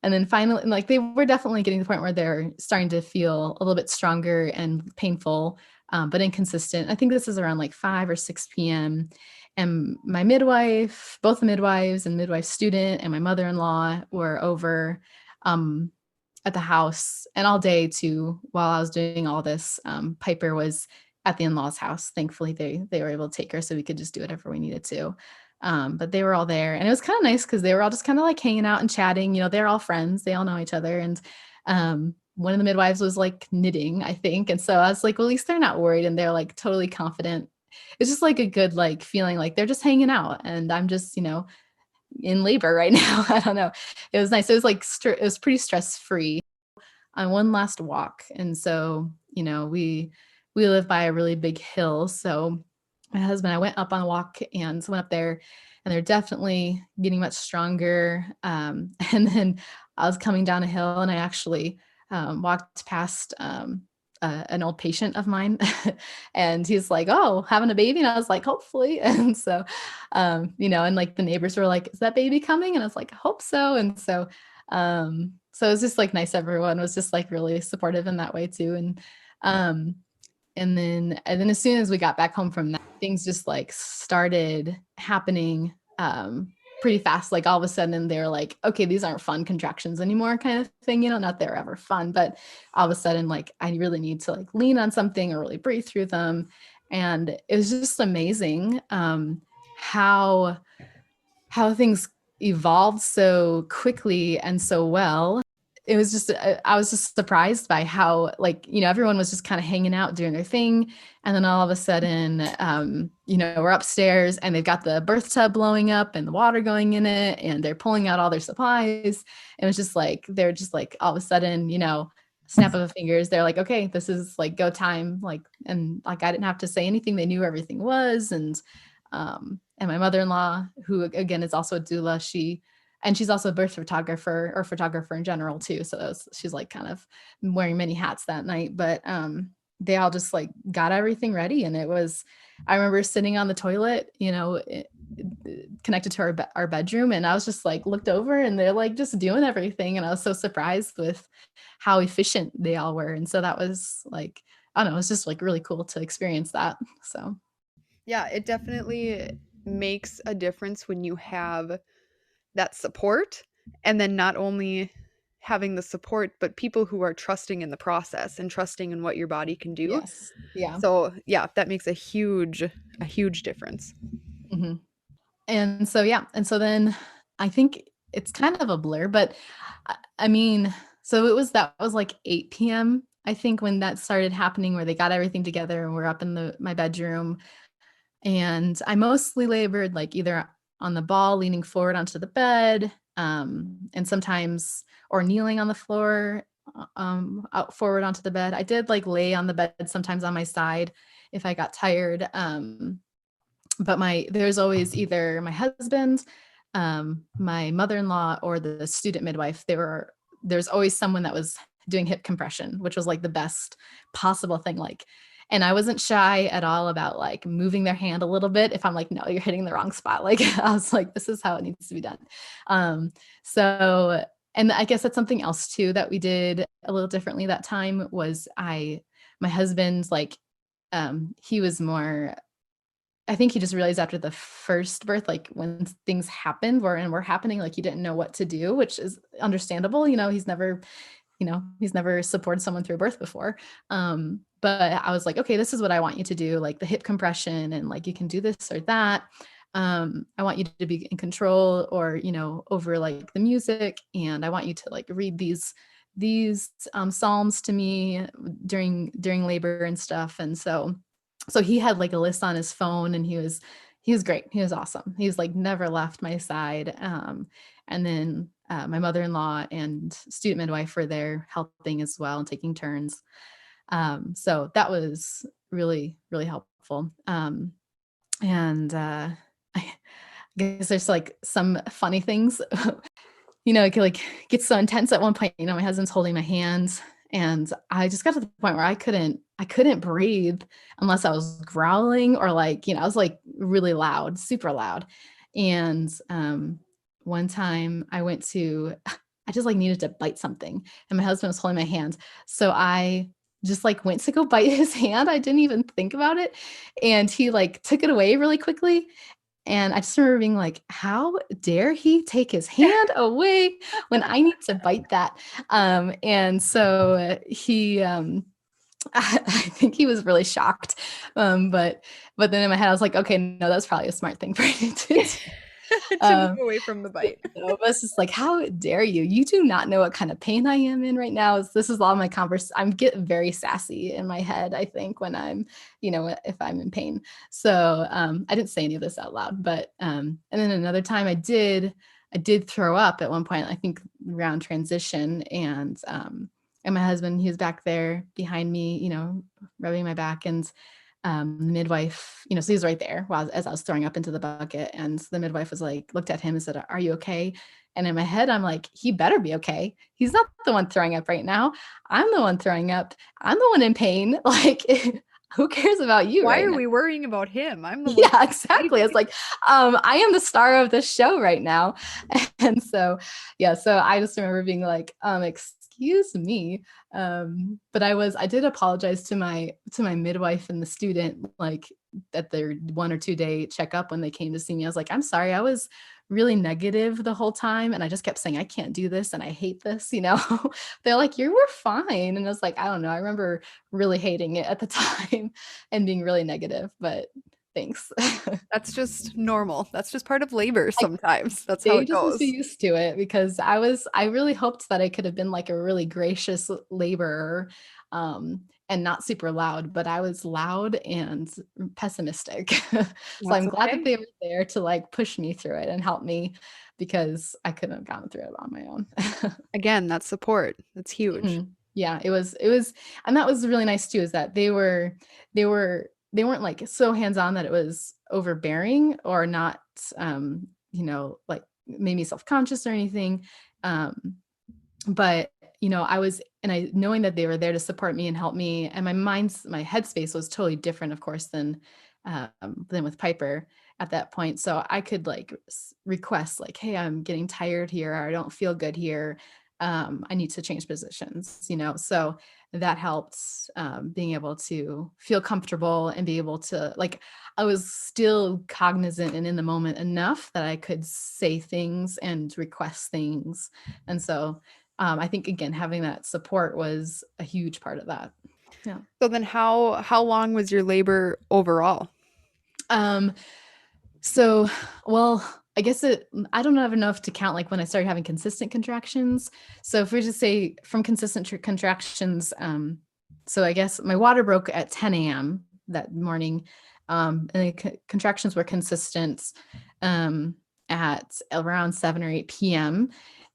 then finally, like, they were definitely getting to the point where they're starting to feel a little bit stronger and painful, but inconsistent. I think this is around like 5 or 6 p.m. And my midwife, both the midwives and midwife student and my mother-in-law were over at the house, and all day too, while I was doing all this. Piper was at the in-laws' house. Thankfully, they were able to take her, so we could just do whatever we needed to. But they were all there, and it was kind of nice because they were all just kind of like hanging out and chatting. They're all friends. They all know each other. And one of the midwives was like knitting, I think. And so I was like, well, at least they're not worried, and they're like totally confident. It's just like a good like feeling, like they're just hanging out, and I'm just, in labor right now. I don't know. It was nice. It was like, it was pretty stress-free on one last walk. And so, we live by a really big hill. So my husband and I went up on a walk and went up there, and they're definitely getting much stronger. And then I was coming down a hill, and I actually walked past an old patient of mine and he's like, oh, having a baby? And I was like, hopefully. And so, and like the neighbors were like, is that baby coming? And I was like, I hope so. And so it was just like nice. Everyone was just like really supportive in that way too. And then as soon as we got back home from that, things just like started happening pretty fast. Like all of a sudden they're like, okay, these aren't fun contractions anymore, kind of thing. Not they're ever fun, but all of a sudden, like, I really need to like lean on something or really breathe through them. And it was just amazing how things evolved so quickly and so well. It was just, I was just surprised by how, like, everyone was just kind of hanging out doing their thing. And then all of a sudden, we're upstairs and they've got the birth tub blowing up and the water going in it, and they're pulling out all their supplies. And it was just like, they're just like, all of a sudden, snap of the fingers, they're like, okay, this is like go time. Like, and like, I didn't have to say anything. They knew where everything was. And my mother-in-law, who again is also a doula, she's also a birth photographer, or photographer in general too. So she's like kind of wearing many hats that night, but they all just like got everything ready. And I remember sitting on the toilet, connected to our bedroom. And I was just like, looked over, and they're like just doing everything. And I was so surprised with how efficient they all were. And so that was like, I don't know, it's just like really cool to experience that. So. Yeah, it definitely makes a difference when you have that support, and then not only having the support, but people who are trusting in the process and trusting in what your body can do. Yes. Yeah. So yeah, that makes a huge difference. hmm And so, yeah. And so then I think it's kind of a blur, but I mean, so that was like 8 p.m. I think when that started happening, where they got everything together and we're up in my bedroom. And I mostly labored like either on the ball, leaning forward onto the bed, and sometimes, or kneeling on the floor, out forward onto the bed. I did like lay on the bed sometimes on my side if I got tired. But there's always either my husband, my mother-in-law, or the student midwife. There's always someone that was doing hip compression, which was like the best possible thing. Like, and I wasn't shy at all about like moving their hand a little bit. If I'm like, no, you're hitting the wrong spot. Like, I was like, this is how it needs to be done. So, and I guess that's something else too, that we did a little differently that time was my husband, like, he was more, I think he just realized after the first birth, like when things happened were happening, like he didn't know what to do, which is understandable. He's never supported someone through birth before. But I was like, okay, this is what I want you to do, like the hip compression, and like you can do this or that. I want you to be in control, or over like the music, and I want you to like read these psalms to me during labor and stuff. And so he had like a list on his phone, and he was great. He was awesome. He's like never left my side. And then my mother-in-law and student midwife were there helping as well and taking turns. So that was really, really helpful. And I guess there's like some funny things. It could like get so intense at one point. My husband's holding my hands, and I just got to the point where I couldn't breathe unless I was growling, or like, I was like really loud, super loud. And one time I just like needed to bite something, and my husband was holding my hand. So I just like went to go bite his hand. I didn't even think about it. And he like took it away really quickly. And I just remember being like, how dare he take his hand away when I need to bite that? And so he, I think he was really shocked. But then in my head, I was like, okay, no, that's probably a smart thing for you to do. To move away from the bite. So it was just like, how dare you? You do not know what kind of pain I am in right now. This is all my I'm getting very sassy in my head, I think, when I'm, if I'm in pain. So I didn't say any of this out loud, but and then another time I did throw up at one point, I think around transition, and my husband, he was back there behind me, rubbing my back, and the midwife, so he was right there as I was throwing up into the bucket, and the midwife was like, looked at him and said, "Are you okay?" And in my head, I'm like, he better be okay. He's not the one throwing up right now. I'm the one throwing up. I'm the one in pain. Like, who cares about you? Why right are now? we worrying about him? I'm the one. Yeah, exactly. It's like, I am the star of the show right now. And so, yeah, so I just remember being like, excuse me. But I did apologize to my midwife and the student, like at their 1 or 2 day checkup when they came to see me. I was like, I'm sorry, I was really negative the whole time. And I just kept saying, I can't do this and I hate this, They're like, you were fine. And I was like, I don't know. I remember really hating it at the time and being really negative, but thanks. That's just normal. That's just part of labor sometimes. That's how They it just must goes. be used to it, because I really hoped that I could have been like a really gracious laborer, and not super loud, but I was loud and pessimistic. So That's I'm glad that okay. they were there to like push me through it and help me, because I couldn't have gone through it on my own. Again, that's support. That's huge. Yeah, it was, and that was really nice too, is that they weren't like so hands-on that it was overbearing or not, like made me self-conscious or anything. But knowing that they were there to support me and help me, and my headspace was totally different, of course, than with Piper at that point. So I could like request like, hey, I'm getting tired here, or I don't feel good here. I need to change positions, so that helped, being able to feel comfortable and be able to like, I was still cognizant and in the moment enough that I could say things and request things. And so I think, again, having that support was a huge part of that. Yeah. So then how long was your labor overall? Um, so, well, I guess I don't have enough to count like when I started having consistent contractions. So if we just say from consistent contractions, so I guess my water broke at 10 a.m. that morning. And the contractions were consistent at around 7 or 8 p.m.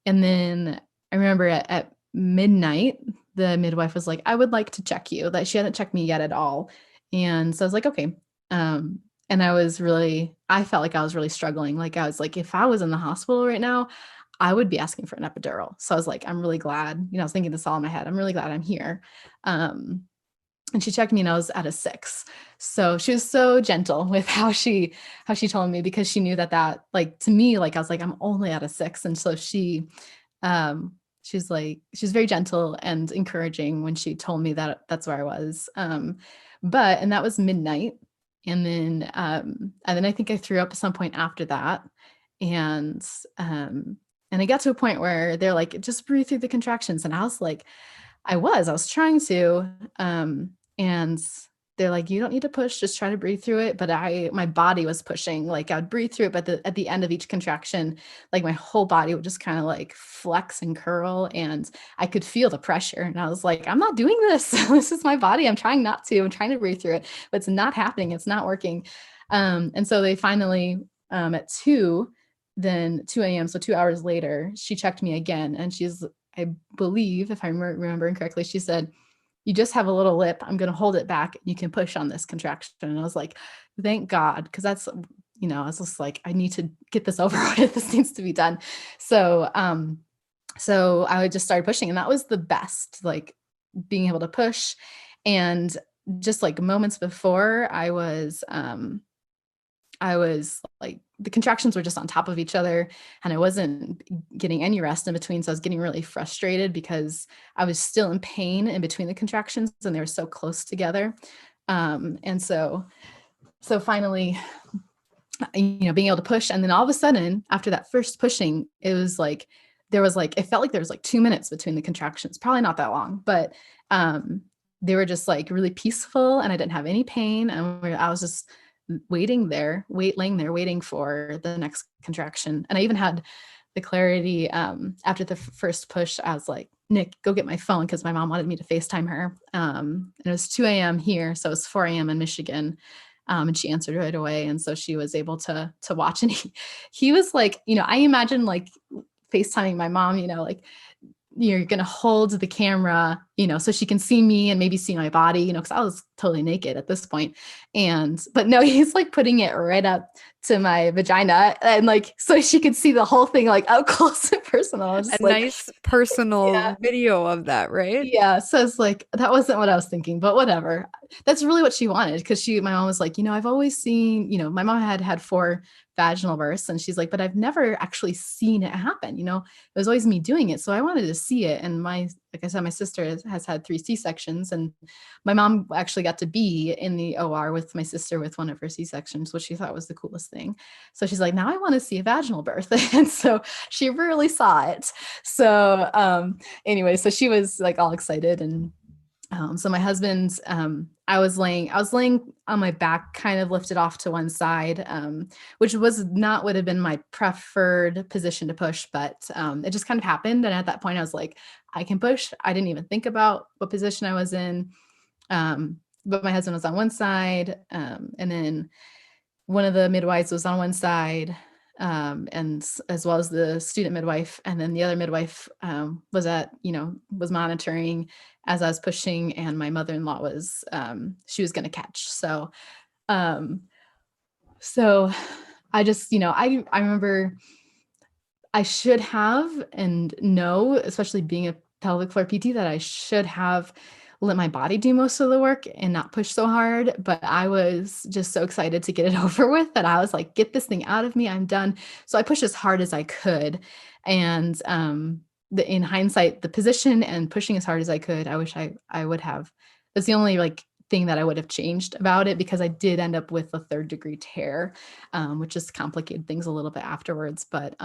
And then I remember at midnight, the midwife was like, I would like to check you. That she hadn't checked me yet at all. And so I was like, okay. And I felt like I was really struggling. Like I was like, if I was in the hospital right now, I would be asking for an epidural. So I was like, I'm really glad, I was thinking this all in my head. I'm really glad I'm here. And she checked me and I was at a 6. So she was so gentle with how she told me, because she knew that like, to me, like, I was like, I'm only at a 6. And so she's very gentle and encouraging when she told me that that's where I was. And that was midnight. And then I think I threw up at some point after that. And I got to a point where they're like, just breathe through the contractions. And I was like, I was trying to, and they're like, you don't need to push, just try to breathe through it. But my body was pushing, like I would breathe through it, but at the end of each contraction, like my whole body would just kind of like flex and curl, and I could feel the pressure. And I was like, I'm not doing this. This is my body. I'm trying not to, I'm trying to breathe through it, but it's not happening. It's not working. And so they finally, at 2 a.m., so 2 hours later, she checked me again. And I believe, if I'm remembering correctly, she said, you just have a little lip. I'm going to hold it back. And you can push on this contraction. And I was like, thank God. Cause that's, I was just like, I need to get this over with. This needs to be done. So I just started pushing, and that was the best, like being able to push. And just like moments before, I was like, the contractions were just on top of each other, and I wasn't getting any rest in between. So I was getting really frustrated because I was still in pain in between the contractions, and they were so close together. And so finally, being able to push. And then all of a sudden, after that first pushing, it was like, it felt like there was like 2 minutes between the contractions, probably not that long, but they were just like really peaceful, and I didn't have any pain. And I was just laying there, waiting for the next contraction. And I even had the clarity after the first push. I was like, Nick, go get my phone, because my mom wanted me to FaceTime her. And it was 2 a.m. here, so it was 4 a.m. in Michigan. And she answered right away. And so she was able to watch. And he was like, I imagine like FaceTiming my mom, like, you're going to hold the camera, so she can see me and maybe see my body, because I was totally naked at this point. But no, he's like putting it right up to my vagina, and like, so she could see the whole thing, like up close and personal. A nice personal video of that, right? Yeah. So it's like, that wasn't what I was thinking, but whatever. That's really what she wanted. Cause my mom was like, I've always seen, my mom had 4 vaginal births, and she's like, but I've never actually seen it happen. It was always me doing it. So I wanted to see it. And like I said, my sister has had 3 C-sections, and my mom actually got to be in the OR with my sister with one of her C-sections, which she thought was the coolest thing. So she's like, now I want to see a vaginal birth. And so she really saw it. So, anyway, so she was like all excited. And so my husband, I was laying on my back, kind of lifted off to one side, which would have been my preferred position to push, but it just kind of happened. And at that point I was like, I can push. I didn't even think about what position I was in. But my husband was on one side. And then one of the midwives was on one side, and as well as the student midwife. And then the other midwife was monitoring as I was pushing, and my mother-in-law she was going to catch. So I just, I remember I should have, and know, especially being a pelvic floor PT, that I should have let my body do most of the work and not push so hard. But I was just so excited to get it over with that I was like, get this thing out of me. I'm done. So I pushed as hard as I could. And in hindsight, the position and pushing as hard as I could, I wish I would have. That's the only like thing that I would have changed about it, because I did end up with a 3rd-degree tear, which just complicated things a little bit afterwards. But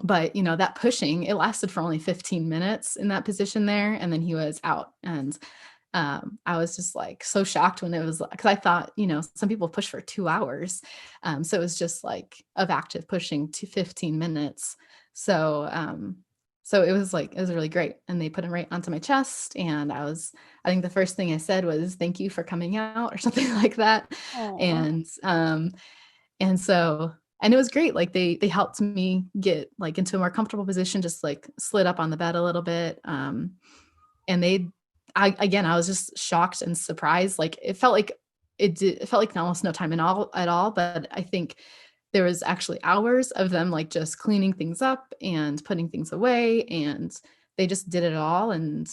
but that pushing, it lasted for only 15 minutes in that position there. And then he was out. And I was just like so shocked when it was, because I thought, some people push for 2 hours. So it was just like of active pushing to 15 minutes. So it was really great. And they put him right onto my chest. And I think the first thing I said was, thank you for coming out, or something like that. Aw. And it was great. Like they helped me get like into a more comfortable position, just like slid up on the bed a little bit. And I was just shocked and surprised. Like it felt like almost no time at all. But I think there was actually hours of them like just cleaning things up and putting things away, and they just did it all. And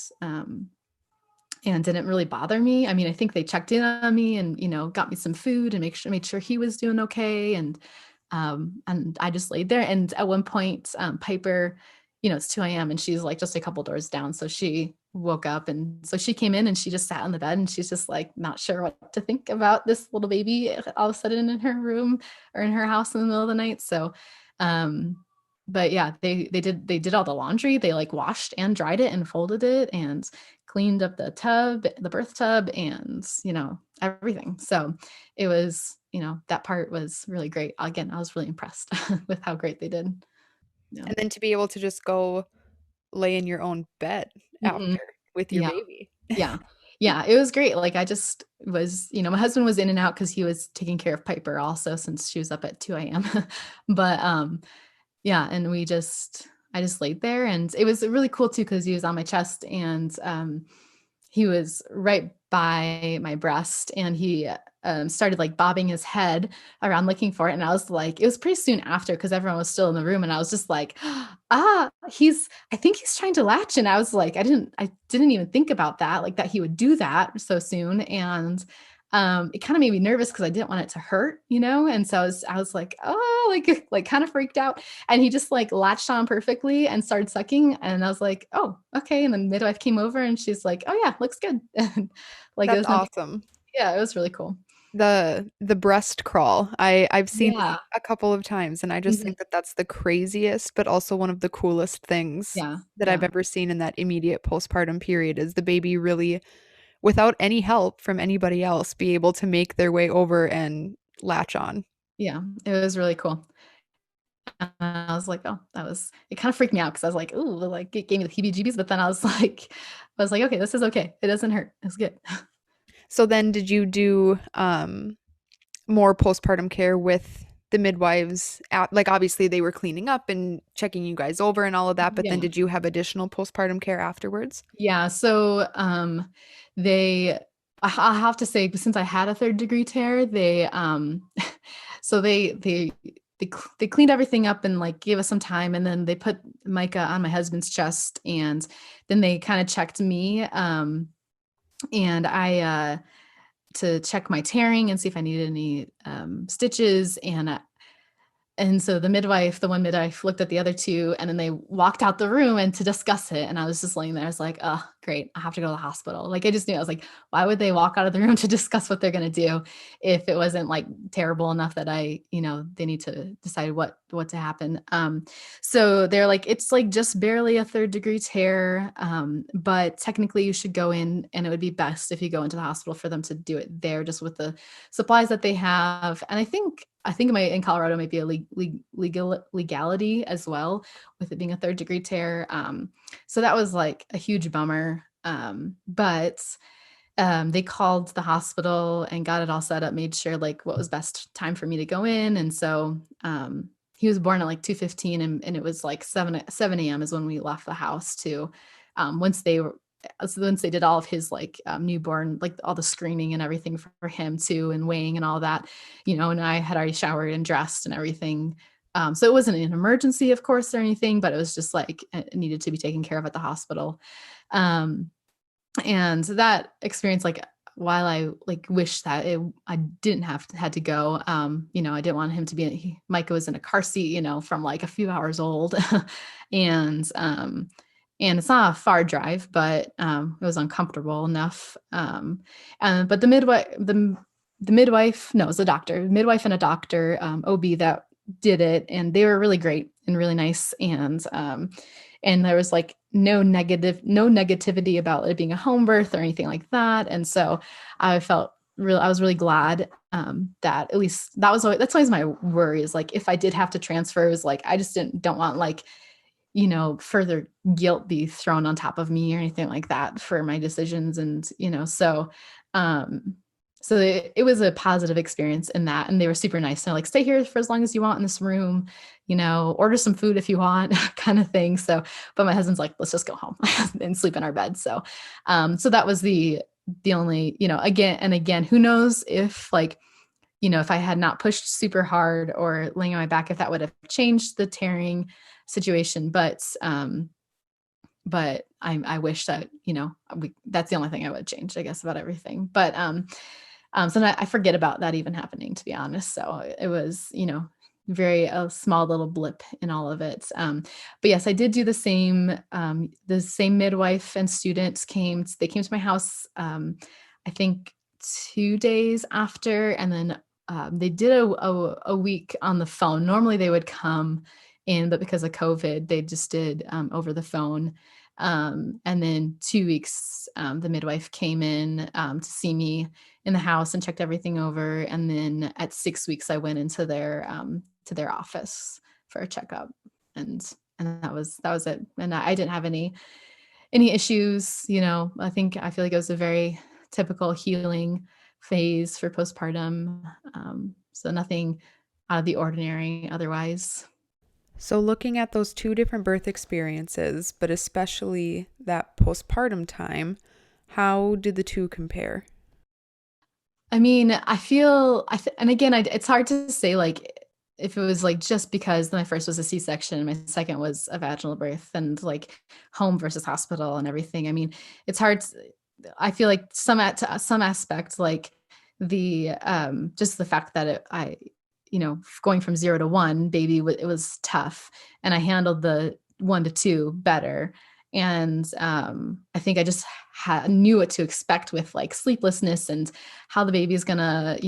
didn't really bother me. I mean, I think they checked in on me and, got me some food and made sure he was doing okay. And I just laid there. And at one point, Piper, it's 2 a.m. and she's like just a couple doors down. So she woke up, and so she came in and she just sat on the bed, and she's just like not sure what to think about this little baby all of a sudden in her room or in her house in the middle of the night. So, but yeah, they did all the laundry. They like washed and dried it and folded it and cleaned up the birth tub, and everything. So it was, that part was really great. Again, I was really impressed with how great they did. Yeah. And then to be able to just go lay in your own bed Mhm. after with your Yeah. baby. Yeah. Yeah. It was great. Like I just was, my husband was in and out because he was taking care of Piper also, since she was up at 2 a.m. But yeah, and I just laid there, and it was really cool too because he was on my chest, and he was right by my breast, and he started like bobbing his head around looking for it. And I was like, it was pretty soon after because everyone was still in the room, and I was just like, I think he's trying to latch. And I was like, I didn't even think about that, like that he would do that so soon. And it kind of made me nervous because I didn't want it to hurt, And so I was like, oh, like kind of freaked out. And he just like latched on perfectly and started sucking. And I was like, oh, okay. And then midwife came over and she's like, oh yeah, looks good. And like it That's was nothing. awesome. Yeah, it was really cool. The breast crawl. I've seen Yeah. a couple of times, and I just Mhm. think that that's the craziest, but also one of the coolest things Yeah. that I've Yeah. ever seen in that immediate postpartum period is the baby really, without any help from anybody else, be able to make their way over and latch on. Yeah. It was really cool. I was like, oh, it kind of freaked me out because I was like, ooh, like it gave me the heebie-jeebies. But then I was like, okay, this is okay. It doesn't hurt. It's good. So then did you do more postpartum care with the midwives like obviously they were cleaning up and checking you guys over and all of that, but then Yeah. did you have additional postpartum care afterwards? Yeah. So they I have to say, since I had a third degree tear, they so they cleaned everything up and like gave us some time, and then they put Micah on my husband's chest, and then they kind of checked me, and I to check my tearing and see if I needed any stitches. And so the one midwife looked at the other two, and then they walked out the room and to discuss it. And I was just laying there. I was like, oh, great. I have to go to the hospital. Like I just knew. I was like, why would they walk out of the room to discuss what they're going to do if it wasn't like terrible enough that they need to decide what to happen. So they're like, it's like just barely a third degree tear. But technically you should go in, and it would be best if you go into the hospital for them to do it there, just with the supplies that they have. And I think in Colorado might be a legality as well with it being a third degree tear. So that was like a huge bummer. But they called the hospital and got it all set up, made sure like what was best time for me to go in. And so he was born at like 2:15, and it was like 7 a.m. is when we left the house to once they did all of his like newborn, like all the screening and everything for him too, and weighing and all that, and I had already showered and dressed and everything. So it wasn't an emergency, of course, or anything, but it was just like it needed to be taken care of at the hospital. And that experience, like while I like wish that I didn't had to go, I didn't want him to be, Micah was in a car seat, from like a few hours old. and it's not a far drive, but it was uncomfortable enough. But the midwife, no, it was a doctor, midwife and a doctor, OB that did it, and they were really great and really nice. And there was like no negativity about it being a home birth or anything like that. And so I was really glad that at least that's always my worry, is like, if I did have to transfer, it was like, I just don't want like, further guilt be thrown on top of me or anything like that for my decisions. And, um, so it was a positive experience in that. And they were super nice. They're like, stay here for as long as you want in this room, order some food if you want, kind of thing. So, but my husband's like, let's just go home and sleep in our bed. So that was the only, again, who knows if like, if I had not pushed super hard or laying on my back, if that would have changed the tearing situation. But I wish that, that's the only thing I would change, I guess, about everything. But, so I forget about that even happening, to be honest. So it was, very a small little blip in all of it. But yes, I did do the same. The same midwife and students they came to my house, I think 2 days after, and then they did a week on the phone. Normally they would come in, but because of COVID, they just did over the phone. And then 2 weeks, the midwife came in to see me in the house and checked everything over. And then at 6 weeks, I went into their office for a checkup, and that was it. And I didn't have any issues. I feel like it was a very typical healing phase for postpartum. So nothing out of the ordinary otherwise. So, looking at those two different birth experiences, but especially that postpartum time, how did the two compare? I mean, I feel, and again, it's hard to say like if it was like just because my first was a C-section and my second was a vaginal birth, and like home versus hospital and everything. I mean, it's hard. I feel like some aspect, like the just the fact that going from 0 to 1 baby, it was tough, and I handled the 1 to 2 better. And I think I just knew what to expect with like sleeplessness and how the baby is gonna,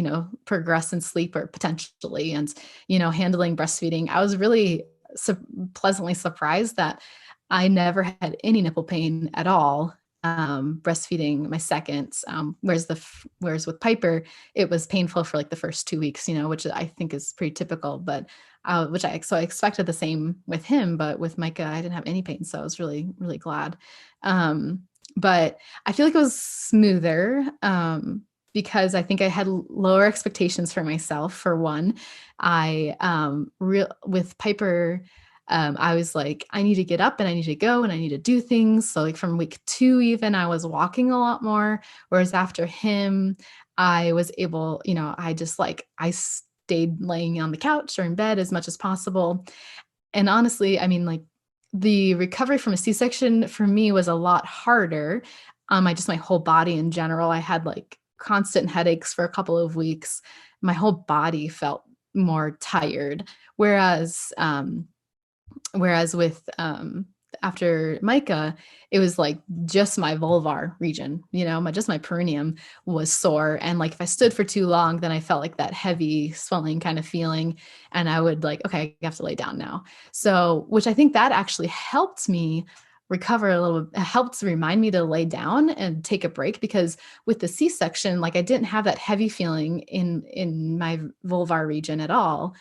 progress in sleep or potentially, and handling breastfeeding. I was really pleasantly surprised that I never had any nipple pain at all breastfeeding my second. Whereas with Piper, it was painful for like the first 2 weeks, which I think is pretty typical. But so I expected the same with him, but with Micah, I didn't have any pain, so I was really, really glad. But I feel like it was smoother because I think I had lower expectations for myself. For one, with Piper, I was like, I need to get up and I need to go and I need to do things. So like from week 2, even I was walking a lot more. Whereas after him, I was able, I stayed laying on the couch or in bed as much as possible. And honestly, I mean, like the recovery from a C-section for me was a lot harder. My whole body in general, I had like constant headaches for a couple of weeks. My whole body felt more tired. Whereas with after Micah, it was like just my vulvar region, just my perineum was sore. And like if I stood for too long, then I felt like that heavy swelling kind of feeling. And I would like, okay, I have to lay down now. So, which I think that actually helped me recover a little, helped remind me to lay down and take a break, because with the C-section, like I didn't have that heavy feeling in my vulvar region at all.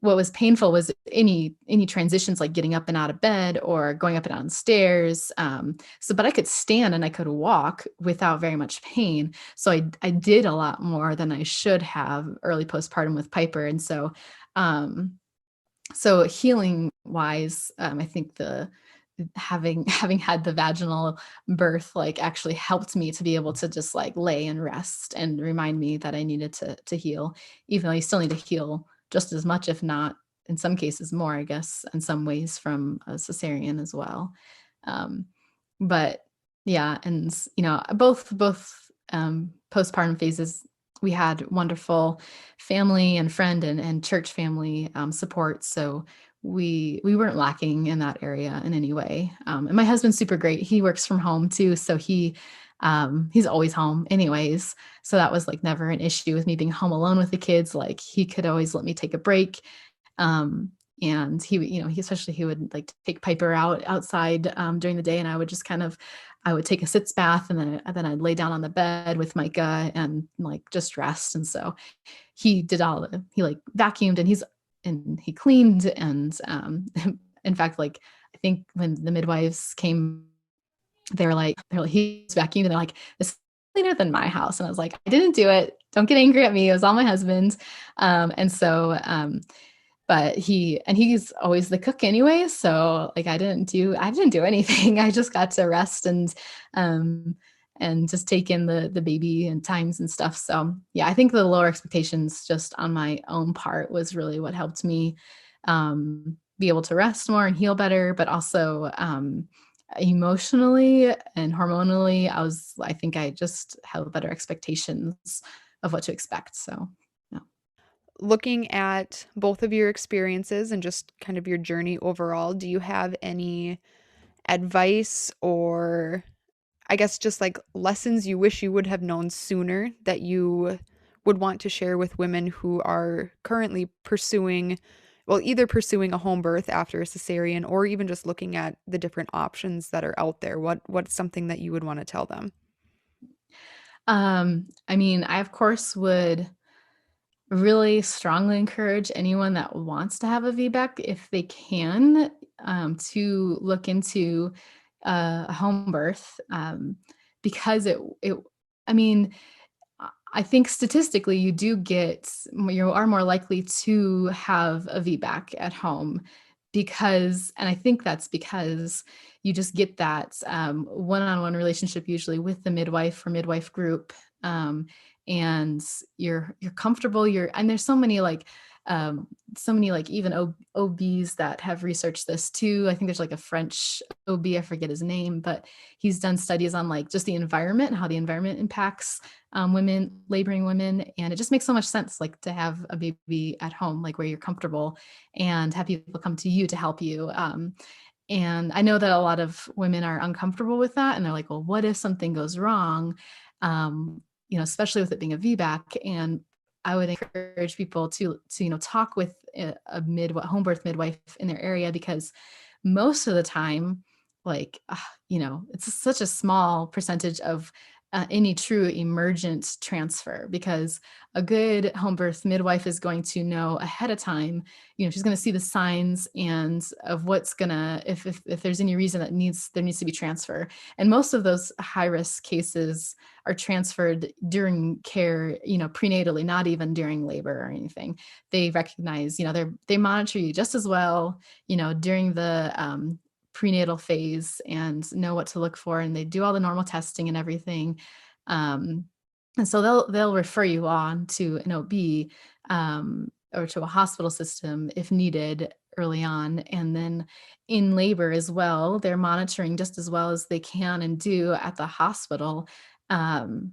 What was painful was any transitions, like getting up and out of bed or going up and down stairs. But I could stand and I could walk without very much pain. So I did a lot more than I should have early postpartum with Piper. And so healing wise, I think having had the vaginal birth like actually helped me to be able to just like lay and rest and remind me that I needed to heal, even though you still need to heal just as much, if not in some cases more, I guess, in some ways from a cesarean as well. But yeah, and both postpartum phases, we had wonderful family and friend and church family support. So we weren't lacking in that area in any way. And my husband's super great. He works from home too. So he He's always home anyways. So that was like never an issue with me being home alone with the kids. Like he could always let me take a break. Um, and he would like take Piper outside during the day, and I would take a sitz bath, and then I'd lay down on the bed with Micah and like just rest. And so he like vacuumed and he cleaned. And in fact, like I think when the midwives came, they're like, he's vacuumed, and they're like, this is cleaner than my house. And I was like, I didn't do it. Don't get angry at me. It was all my husband's. And so, but he's always the cook anyway. So like I didn't do anything. I just got to rest and just take in the baby and times and stuff. So yeah, I think the lower expectations just on my own part was really what helped me be able to rest more and heal better, but also emotionally and hormonally, I think I just have better expectations of what to expect. So yeah. Looking at both of your experiences and just kind of your journey overall, do you have any advice or I guess just like lessons you wish you would have known sooner that you would want to share with women who are currently either pursuing a home birth after a cesarean or even just looking at the different options that are out there? What's something that you would want to tell them? I mean, I of course would really strongly encourage anyone that wants to have a VBAC, if they can, to look into a home birth, because I mean, I think statistically you are more likely to have a VBAC at home and I think that's because you just get that one-on-one relationship usually with the midwife or midwife group. And you're comfortable. And there's so many like even OBs that have researched this too. I think there's like a French OB, I forget his name, but he's done studies on like just the environment and how the environment impacts laboring women. And it just makes so much sense, like to have a baby at home, like where you're comfortable and have people come to you to help you. And I know that a lot of women are uncomfortable with that. And they're like, well, what if something goes wrong? Especially with it being a VBAC. And I would encourage people to talk with a home birth midwife in their area, because most of the time, like, it's such a small percentage of any true emergent transfer, because a good home birth midwife is going to know ahead of time, she's going to see the signs and of what's gonna, if there's any reason there needs to be transfer. And most of those high risk cases are transferred during care, prenatally, not even during labor or anything. They recognize, they monitor you just as well, during the prenatal phase, and know what to look for, and they do all the normal testing and everything. And so they'll refer you on to an OB or to a hospital system if needed early on. And then in labor as well, they're monitoring just as well as they can and do at the hospital. And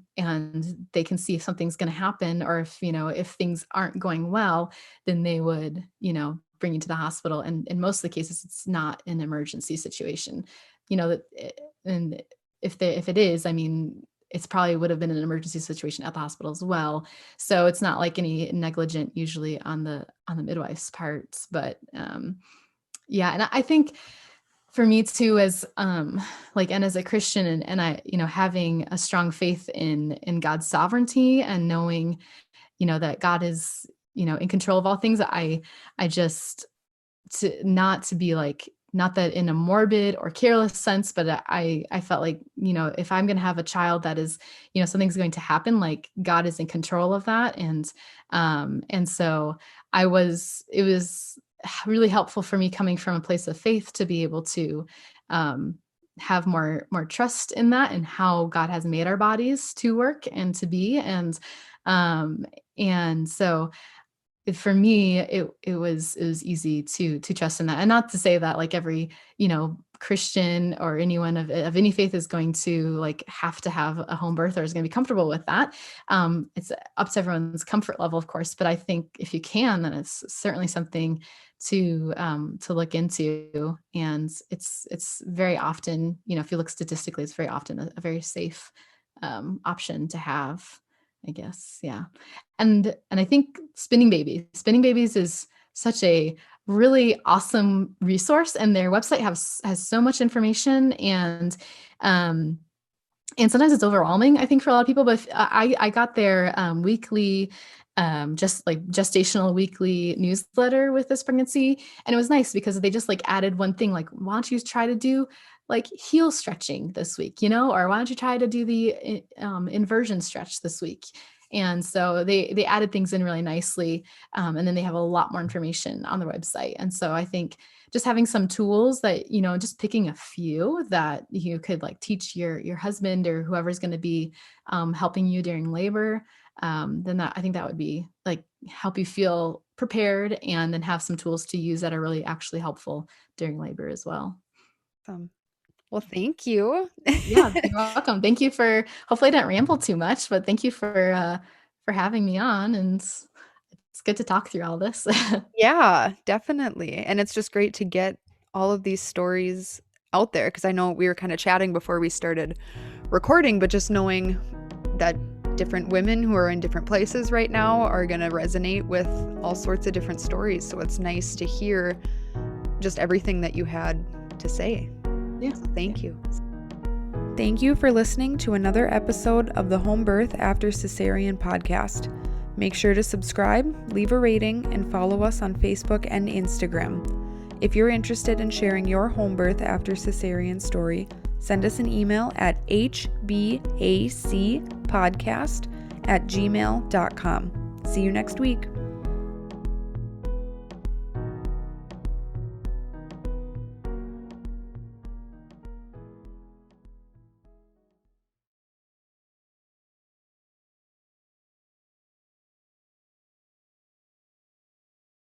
they can see if something's going to happen, or if things aren't going well, then they would, bring you to the hospital. And in most of the cases, it's not an emergency situation, and if it is, I mean, it's probably would have been an emergency situation at the hospital as well. So it's not like any negligent usually on the midwife's parts. But yeah, and I think for me too, as and as a Christian, and I, having a strong faith in God's sovereignty, and knowing, that God is, in control of all things, I just to be like, not that in a morbid or careless sense, but I felt like, if I'm going to have a child that is, something's going to happen, like God is in control of that. And so it was really helpful for me, coming from a place of faith, to be able to have more trust in that, and how God has made our bodies to work and to be. And so for me, it was easy to trust in that. And not to say that like every, Christian or anyone of any faith is going to like have to have a home birth or is going to be comfortable with that. It's up to everyone's comfort level, of course, but I think if you can, then it's certainly something to look into. And it's very often, if you look statistically, it's very often a very safe option to have, I guess. Yeah. And I think spinning babies is such a really awesome resource, and their website has so much information, and sometimes it's overwhelming, I think, for a lot of people. But I got their weekly, just like gestational weekly newsletter with this pregnancy. And it was nice because they just like added one thing, like, why don't you try to do like heel stretching this week, or why don't you try to do the inversion stretch this week? And so they added things in really nicely. And then they have a lot more information on their website. And so I think just having some tools that, just picking a few that you could like teach your husband or whoever's going to be helping you during labor, then I think that would be like help you feel prepared, and then have some tools to use that are really actually helpful during labor as well. Well, thank you. Yeah, you're welcome. Thank you hopefully I didn't ramble too much, but thank you for having me on, and it's good to talk through all this. Yeah, definitely. And it's just great to get all of these stories out there, because I know we were kind of chatting before we started recording, but just knowing that different women who are in different places right now are going to resonate with all sorts of different stories. So it's nice to hear just everything that you had to say. Yeah. So thank you. Thank you for listening to another episode of the Home Birth After Cesarean podcast. Make sure to subscribe, leave a rating, and follow us on Facebook and Instagram. If you're interested in sharing your home birth after cesarean story, send us an email at hbacpodcast@gmail.com. See you next week.